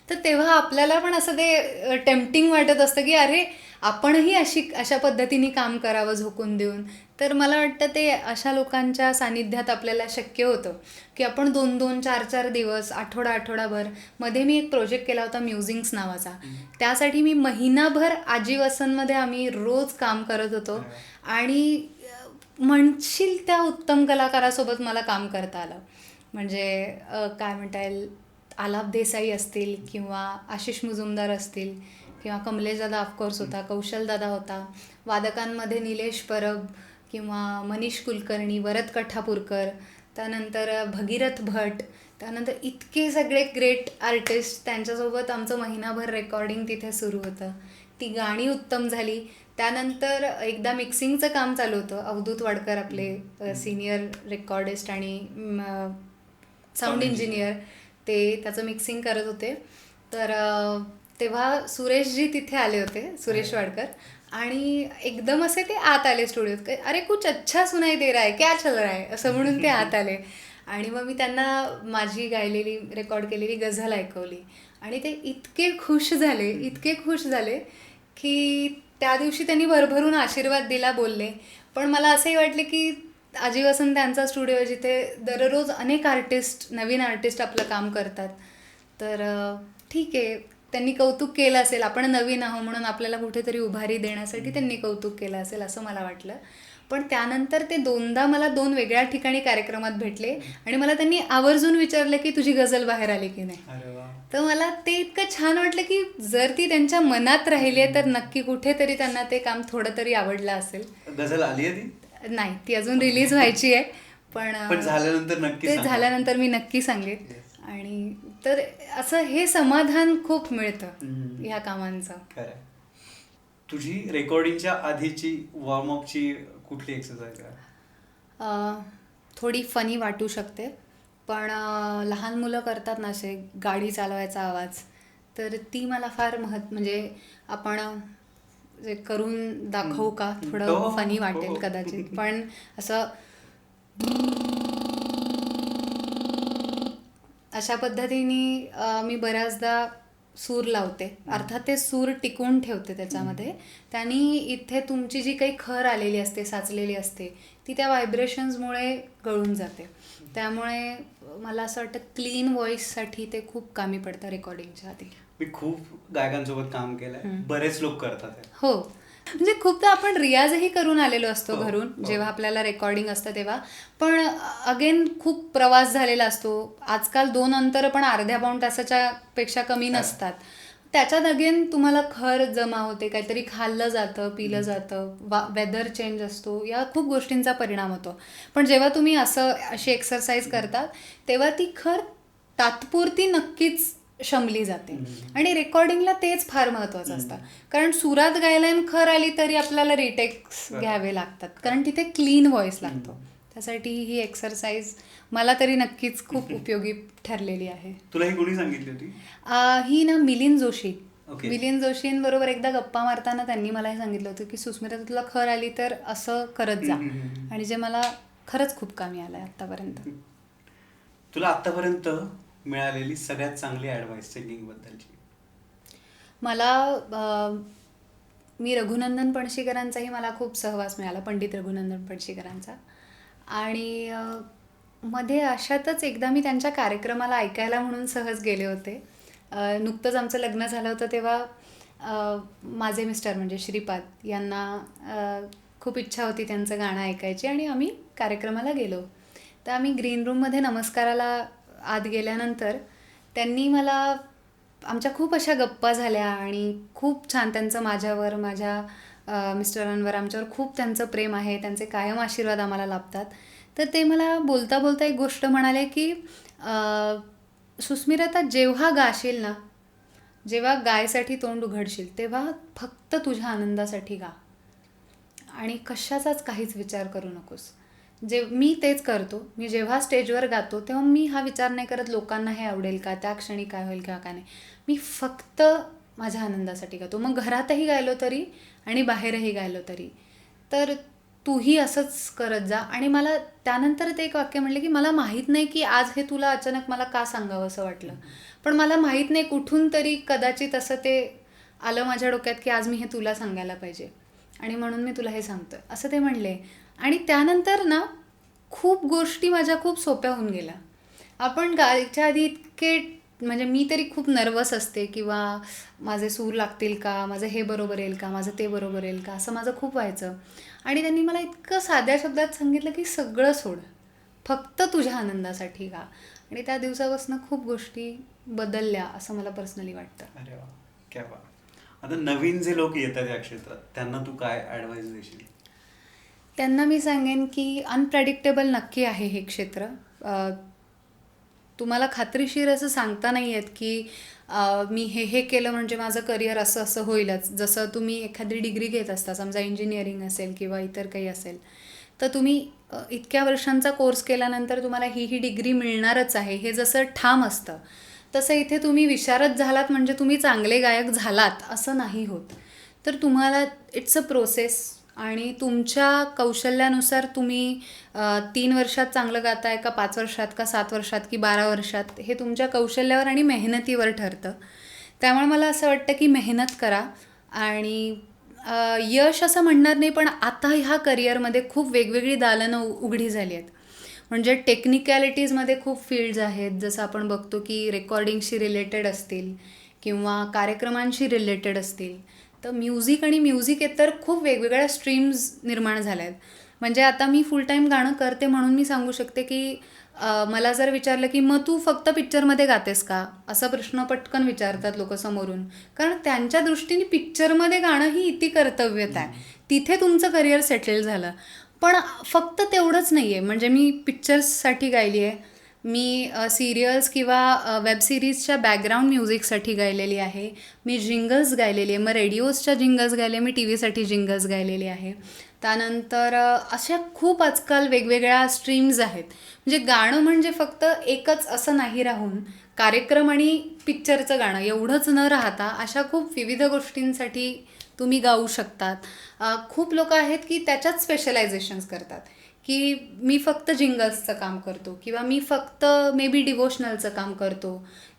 तर तेव्हा आपल्याला पण असं ते टेम्पटिंग वाटत असतं की अरे आपणही अशा पद्धतीने काम करावं झोकून देऊन. तर मला वाटतं ते अशा लोकांच्या सानिध्यात आपल्याला शक्य होतं की आपण 2-2, 4-4 दिवस, आठवडाभर. मध्ये मी एक प्रोजेक्ट केला होता म्युझिंग्स नावाचा. त्यासाठी मी महिनाभर आजीवसनमध्ये आम्ही रोज काम करत होतो आणि म्हणशील त्या उत्तम कलाकारासोबत मला काम करता आलं. म्हणजे काय म्हणता येईल, आलाप देसाई असतील किंवा आशिष मुजुमदार असतील किंवा कमलेश दादा ऑफकोर्स होता, कौशल दादा होता, वादकांमध्ये निलेश परब किंवा मनीष कुलकर्णी, वरद कठापूरकर, त्यानंतर भगीरथ भट, त्यानंतर इतके सगळे ग्रेट आर्टिस्ट, त्यांच्यासोबत आमचं महिनाभर रेकॉर्डिंग तिथे सुरू होतं. ती गाणी उत्तम झाली. त्यानंतर एकदा मिक्सिंगचं काम चालू होतं. अवधूत वाडकर आपले सिनियर रेकॉर्डिस्ट आणि साऊंड इंजिनियर, ते त्याचं मिक्सिंग करत होते. तर तेव्हा सुरेशजी तिथे आले होते, सुरेश वाडकर, आणि एकदम असे ते आत आले स्टुडिओत. अरे कुछ अच्छा सुनाई दे रहा है, क्या चल रहा है, असं म्हणून ते आत आले. आणि मग मी त्यांना माझी गायलेली रेकॉर्ड केलेली गझल ऐकवली आणि ते इतके खुश झाले की त्या दिवशी त्यांनी भरभरून आशीर्वाद दिला, बोलले. पण मला असंही वाटलं की आजीवसन त्यांचा स्टुडिओ आहे जिथे दररोज अनेक नवीन आर्टिस्ट आपलं काम करतात. तर ठीक आहे, त्यांनी कौतुक केलं असेल, आपण नवीन आहो म्हणून आपल्याला कुठेतरी उभारी देण्यासाठी त्यांनी कौतुक केलं असेल असं मला वाटलं. पण त्यानंतर ते 2दा मला 2 वेगळ्या ठिकाणी कार्यक्रमात भेटले आणि मला त्यांनी आवर्जून विचारलं की तुझी गझल बाहेर आली की नाही. तर मला ते इतकं छान वाटलं की जर ती त्यांच्या मनात राहिली आहे तर नक्की कुठेतरी त्यांना ते काम थोडं तरी आवडलं असेल. गझल आली आहे ती? नाही, ती अजून रिलीज व्हायची आहे, पण झाल्यानंतर मी नक्की सांगेन. आणि तर असं हे समाधान खूप मिळतं ह्या कामांचं. खरं. तुझी रेकॉर्डिंगच्या आधीची वॉर्मअपची कुठली एक्सरसाइज आहे? थोडी फनी वाटू शकते, पण लहान मुलं करतात ना असे गाडी चालवायचा आवाज, तर ती मला फार म्हणजे आपण जे करून दाखवू का, थोडं फनी वाटेल कदाचित, पण असं अशा पद्धतीने मी बऱ्याचदा सूर लावते. अर्थात ते सूर टिकवून ठेवते त्याच्यामध्ये. त्यांनी इथे तुमची जी काही खर आलेली असते, साचलेली असते, ती त्या व्हायब्रेशन्समुळे गळून जाते. त्यामुळे मला असं वाटतं क्लीन व्हॉइससाठी ते खूप कामी पडतं रेकॉर्डिंगच्या आधी. मी खूप गायकांसोबत काम केलंय, बरेच लोक करतात. हो, म्हणजे खूपदा आपण रियाजही करून आलेलो असतो घरून, जेव्हा आपल्याला रेकॉर्डिंग असतं तेव्हा. पण अगेन खूप प्रवास झालेला असतो. आजकाल 2 अंतर पण अर्ध्या पाऊण तासाच्या पेक्षा कमी नसतात. त्याच्यात अगेन तुम्हाला खर जमा होते, काहीतरी खाल्लं जातं, पिलं जातं, वेदर चेंज असतो, या खूप गोष्टींचा परिणाम होतो. पण जेव्हा तुम्ही अशी एक्सरसाइज करतात तेव्हा ती खर तात्पुरती नक्कीच शमली जाते. आणि रेकॉर्डिंगला तेच फार महत्त्वाचं असतं, कारण सुरात गायला खर आली तरी आपल्याला रिटेक्स घ्यावे लागतात, कारण तिथे क्लीन व्हॉइस लागतो. त्यासाठी ही एक्सरसाइज मला तरी नक्कीच खूप उपयोगी ठरलेली आहे. तुला ही कोणी सांगितली होती? ही ना मिलिंद जोशींबरोबर एकदा गप्पा मारताना त्यांनी मला हे सांगितलं होतं की सुस्मिता, तुला खर आली तर असं करत जा, आणि जे मला खरंच खूप कामी आलंय आतापर्यंत. तुला आतापर्यंत मिळालेली सगळ्यात चांगली ॲडवाईस सिंगिंग बद्दलची? मी रघुनंदन पणशीकरांचाही मला खूप सहवास मिळाला, पंडित रघुनंदन पणशीकरांचा. आणि मध्ये अशातच एकदा मी त्यांच्या कार्यक्रमाला ऐकायला म्हणून सहज गेले होते. नुकतंच आमचं लग्न झालं होतं तेव्हा माझे मिस्टर म्हणजे श्रीपाद यांना खूप इच्छा होती त्यांचं गाणं ऐकायची आणि आम्ही कार्यक्रमाला गेलो. तर आम्ही ग्रीन रूममध्ये नमस्काराला आत गेल्यानंतर त्यांनी मला आमच्या खूप अशा गप्पा झाल्या आणि खूप छान त्यांचं माझ्यावर, माझ्या मिस्टरांवर, आमच्यावर खूप त्यांचं प्रेम आहे, त्यांचे कायम आशीर्वाद आम्हाला लाभतात. तर ते मला बोलता बोलता एक गोष्ट म्हणाले की सुस्मिता, जेव्हा गाशील ना, जेव्हा गायसाठी तोंड उघडशील तेव्हा फक्त तुझ्या आनंदासाठी गा आणि कशाचाच काहीच विचार करू नकोस. मी तेच करतो. मी जेव्हा स्टेजवर गातो तेव्हा मी हा विचार नाही करत लोकांना हे आवडेल का, त्या क्षणी काय होईल किंवा काय नाही. मी फक्त माझ्या आनंदासाठी गातो. मग घरातही गायलो तरी आणि बाहेरही गायलो तरी. तर तूही असंच करत जा. आणि मला त्यानंतर ते एक वाक्य म्हणले की मला माहीत नाही की आज हे तुला अचानक मला का सांगावं असं वाटलं, पण मला माहीत नाही कुठून तरी कदाचित असं ते आलं माझ्या डोक्यात की आज मी हे तुला सांगायला पाहिजे आणि म्हणून मी तुला हे सांगतोय असं ते म्हणले. आणि त्यानंतर ना खूप गोष्टी माझ्या खूप सोप्या होऊन गेल्या. आपण गायच्या आधी इतके, म्हणजे मी तरी खूप नर्वस असते किंवा माझे सूर लागतील का, माझं हे बरोबर येईल का, माझं ते बरोबर येईल का, असं माझं खूप व्हायचं. आणि त्यांनी मला इतकं साध्या शब्दात सांगितलं की सगळं सोड, फक्त तुझ्या आनंदासाठी गा. आणि त्या दिवसापासून खूप गोष्टी बदलल्या असं मला पर्सनली वाटतं. अरे वा, क्या बात. आता नवीन जे लोक येतात या क्षेत्रात त्यांना तू काय ॲडवाईस देशील? त्यांना मी सांगेन की अनप्रेडिक्टेबल नक्की आहे हे क्षेत्र. तुम्हाला खात्रीशीर असं सांगता नाही येत की मी हे केलं म्हणजे माझं करिअर असं असं होईलच. जसं तुम्ही एखादी डिग्री घेत असता, समजा इंजिनिअरिंग असेल किंवा इतर काही असेल, तर तुम्ही इतक्या वर्षांचा कोर्स केल्यानंतर तुम्हाला ही डिग्री मिळणारच आहे हे जसं ठाम असतं, तसं इथे तुम्ही विशारद झालात म्हणजे तुम्ही चांगले गायक झालात असं नाही होत. तर तुम्हाला इट्स अ प्रोसेस आणि तुमच्या कौशल्यानुसार तुम्ही 3 वर्षात चांगलं गाताय का 5 वर्षात का 7 वर्षात की 12 वर्षात, हे तुमच्या कौशल्यावर आणि मेहनतीवर ठरतं. त्यामुळे मला असं वाटतं की मेहनत करा. आणि यश असं म्हणणार नाही, पण आता ह्या करिअरमध्ये खूप वेगवेगळी दालनं उघडी झाली आहेत. म्हणजे टेक्निकॅलिटीजमध्ये खूप फील्ड्स आहेत. जसं आपण बघतो की रेकॉर्डिंगशी रिलेटेड असतील किंवा कार्यक्रमांशी रिलेटेड असतील. तर म्युझिक आणि म्युझिक तर खूप वेगवेगळ्या स्ट्रीम्स निर्माण झाल्या आहेत. म्हणजे आता मी फुल टाईम गाणं करते म्हणून मी सांगू शकते की मला जर विचारलं की मग तू फक्त पिक्चरमध्ये गातेस का, असा प्रश्न पटकन विचारतात लोक समोरून. कारण त्यांच्या दृष्टीने पिक्चरमध्ये गाणं ही इति कर्तव्यता आहे, तिथे तुमचं करिअर सेटल झालं. पण फक्त तेवढंच नाही आहे. म्हणजे मी पिक्चर्ससाठी गायली आहे, मी सिरियल्स किंवा वेब सिरीजच्या बॅकग्राऊंड म्युझिकसाठी गायलेली आहे, मी जिंगल्स गायलेली आहे, मग रेडिओजच्या जिंगल्स गायले, मी टी व्हीसाठी जिंगल्स गायलेली आहे. त्यानंतर अशा खूप आजकाल वेगवेगळ्या स्ट्रीम्स आहेत. म्हणजे गाणं म्हणजे फक्त एकच असं नाही राहून कार्यक्रम आणि पिक्चरचं गाणं एवढंच न राहता अशा खूप विविध गोष्टींसाठी तुम्ही गाऊ शकतात. खूप लोक आहेत की त्याच्यात स्पेशलायझेशन्स करतात की मी फक्त जिंगल्सचं काम करतो किंवा मी फक्त मे बी डिवोशनलचं काम करतो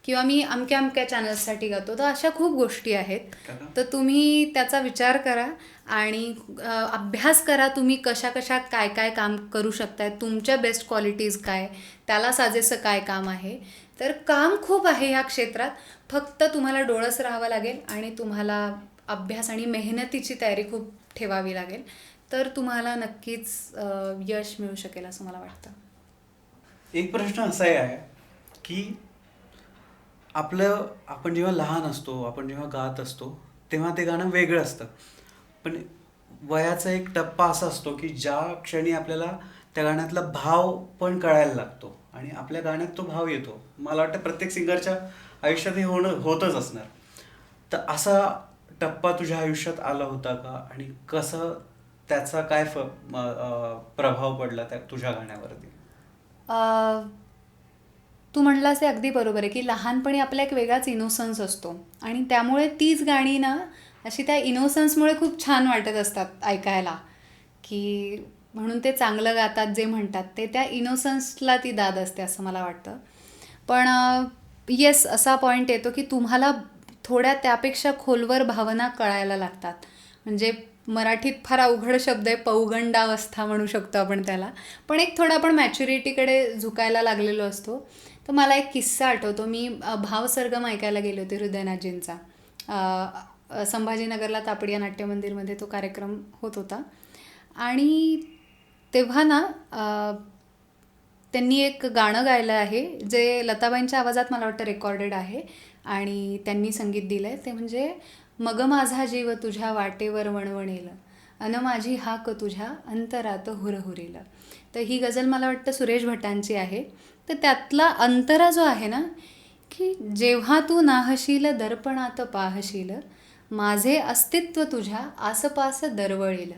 किंवा मी अमक्या अमक्या चॅनल्ससाठी गातो. तर अशा खूप गोष्टी आहेत. तर तुम्ही त्याचा विचार करा आणि अभ्यास करा. तुम्ही कशा कशा काय काय काम करू शकताय, तुमच्या बेस्ट क्वालिटीज काय, त्याला साजेसं काय काम आहे. तर काम खूप आहे ह्या क्षेत्रात, फक्त तुम्हाला डोळस राहावं लागेल आणि तुम्हाला अभ्यास आणि मेहनतीची तयारी खूप ठेवावी लागेल. तर तुम्हाला नक्कीच यश मिळू शकेल असं मला वाटतं. एक प्रश्न असाही आहे की आपण जेव्हा लहान असतो, आपण जेव्हा गात असतो तेव्हा ते गाणं वेगळं असतं, पण वयाचा एक टप्पा असा असतो की ज्या क्षणी आपल्याला त्या गाण्यातला भाव पण कळायला लागतो आणि आपल्या गाण्यात तो भाव येतो. मला वाटतं प्रत्येक सिंगरच्या आयुष्यात हे होतच असणार. तर असा टप्पा तुझ्या आयुष्यात आला होता का आणि कसं त्याचा काय प्रभाव पडला त्या तुझ्या गाण्यावरती? तू म्हणलास ते अगदी बरोबर आहे की लहानपणी आपला एक वेगळाच इनोसन्स असतो आणि त्यामुळे तीच गाणी ना अशी त्या इनोसन्समुळे खूप छान वाटत असतात ऐकायला, की म्हणून ते चांगलं गातात जे म्हणतात ते त्या इनोसन्सला ती दाद असते असं मला वाटतं. पण येस, असा पॉईंट येतो की तुम्हाला थोड्या त्यापेक्षा खोलवर भावना कळायला लागतात. म्हणजे मराठीत फार अवघड शब्द आहे, पौगंडावस्था म्हणू शकतो आपण त्याला, पण एक थोडं आपण मॅच्युरिटीकडे झुकायला लागलेलो असतो. तर मला एक किस्सा आठवतो. मी भावसरगम ऐकायला गेले होते हृदयनाथजींचा. संभाजीनगरला तापडिया नाट्य मंदिरमध्ये तो कार्यक्रम होत होता. आणि तेव्हा ना त्यांनी एक गाणं गायलं आहे जे लताबाईंच्या आवाजात मला वाटतं रेकॉर्डेड आहे आणि त्यांनी संगीत दिलं आहे. ते म्हणजे मग माझा जीव तुझ्या वाटेवर वणवणेल, अन माझी हाक तुझ्या अंतरात हुरहुरेल. तर ही गझल मला वाटतं सुरेश भटांची आहे. तर त्यातला अंतरा जो आहे ना, की जेव्हा तू नाहशील दर्पणात पाहशील, माझे अस्तित्व तुझ्या आसपास दरवळेल.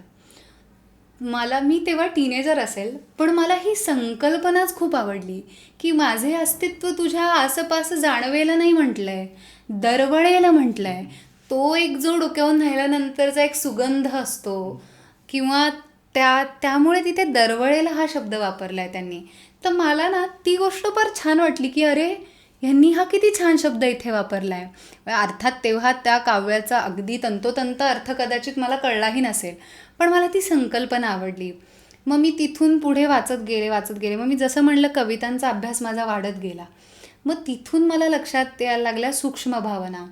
मी तेव्हा टीनेजर असेल, पण मला ही संकल्पनाच खूप आवडली की माझे अस्तित्व तुझ्या आसपास जाणवेल नाही म्हटलं आहे, दरवळेल म्हटलं आहे. तो एक जो डोक्यावरून राहिल्यानंतरचा एक सुगंध असतो किंवा त्यामुळे तिथे दरवळेल हा शब्द वापरला आहे त्यांनी. तर मला ना ती गोष्ट फार छान वाटली की अरे, ह्यांनी हा किती छान शब्द इथे वापरला आहे. अर्थात तेव्हा त्या काव्याचा अगदी तंतोतंत अर्थ कदाचित मला कळलाही नसेल, पण मला ती संकल्पना आवडली. मग मी तिथून पुढे वाचत गेले. मग मी जसं म्हणलं, कवितांचा अभ्यास माझा वाढत गेला. मग तिथून मला लक्षात यायला लागल्या सूक्ष्म भावना,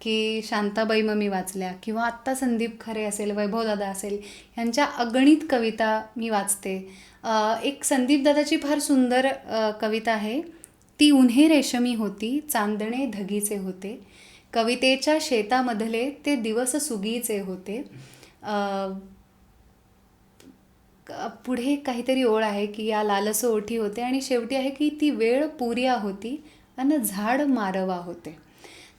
की शांताबाई मग मी वाचल्या, किंवा आत्ता संदीप खरे असेल, वैभवदादा असेल, ह्यांच्या अगणित कविता मी वाचते. एक संदीपदादाची फार सुंदर कविता आहे, ती उन्हे रेशमी होती, चांदणे धगीचे होते, कवितेच्या शेतामधले ते दिवस सुगीचे होते. पुढे काहीतरी ओळ आहे की या लालस ओठी होते, आणि शेवटी आहे की ती वेळ पुरिया होती आणि झाड मारवा होते.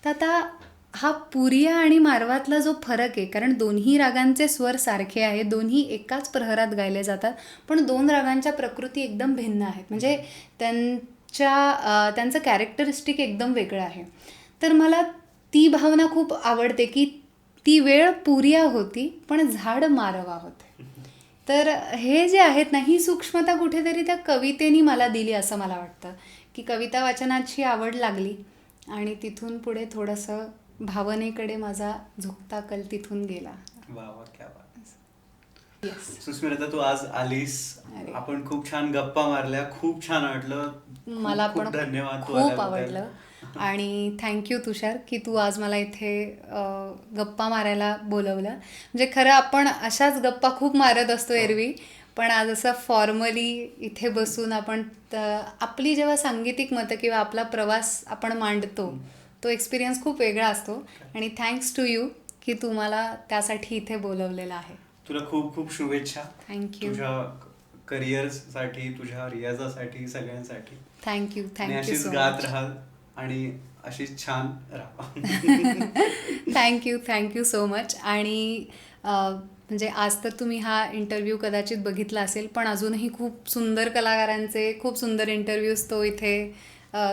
तर आता हा पुरिया आणि मारवातला जो फरक आहे, कारण दोन्ही रागांचे स्वर सारखे आहेत, दोन्ही एकाच प्रहरात गायले जातात, पण दोन रागांच्या प्रकृती एकदम भिन्न आहेत. म्हणजे त्यांचं कॅरेक्टरिस्टिक एकदम वेगळं आहे. तर मला ती भावना खूप आवडते की ती वेळ पुरिया होती पण झाड मारवा होते. तर हे जे आहेत ना, ही सूक्ष्मता कुठेतरी त्या कवितेनी मला दिली असं मला वाटतं, की कविता वाचनाची आवड लागली आणि तिथून पुढे थोडंसं भावनेकडे माझा झुकता कल तिथून गेला. वा वा, क्या बात. सुस्मिता, तू आज आलीस, आपण खूप छान गप्पा मारल्या, खूप छान वाटलं. मला पण धन्यवाद, खूप आवडलं. आणि थँक्यू तुषार की तू आज मला इथे गप्पा मारायला बोलवलं. म्हणजे खरं आपण अशाच गप्पा खूप मारत असतो एरवी, पण आज असं फॉर्मली इथे बसून आपण आपली जेव्हा सांगीतिक मतं किंवा आपला प्रवास आपण मांडतो, तो एक्सपिरियन्स खूप वेगळा असतो. आणि थँक्स टू यू की तू मला त्यासाठी इथे बोलवलेलं आहे. तुला खूप खूप शुभेच्छा. थँक्यू. तुझ्या करिअरसाठी, तुझ्या रियाजासाठी, सगळ्यांसाठी. थँक्यू अशीच गात राहाल आणि अशीच छान राहा. Thank you so much. आणि म्हणजे आज तर तुम्ही हा इंटरव्ह्यू कदाचित बघितला असेल, पण अजूनही खूप सुंदर कलाकारांचे खूप सुंदर इंटरव्ह्यूज तो इथे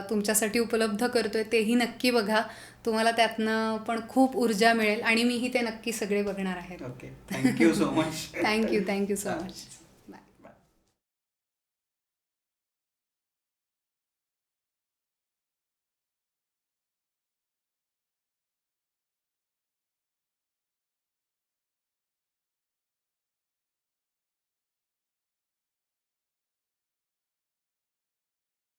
तुमच्यासाठी उपलब्ध करतोय. तेही नक्की बघा, तुम्हाला त्यातनं पण खूप ऊर्जा मिळेल आणि मीही ते नक्की सगळे बघणार आहे. Okay, thank you so much. Thank you so much.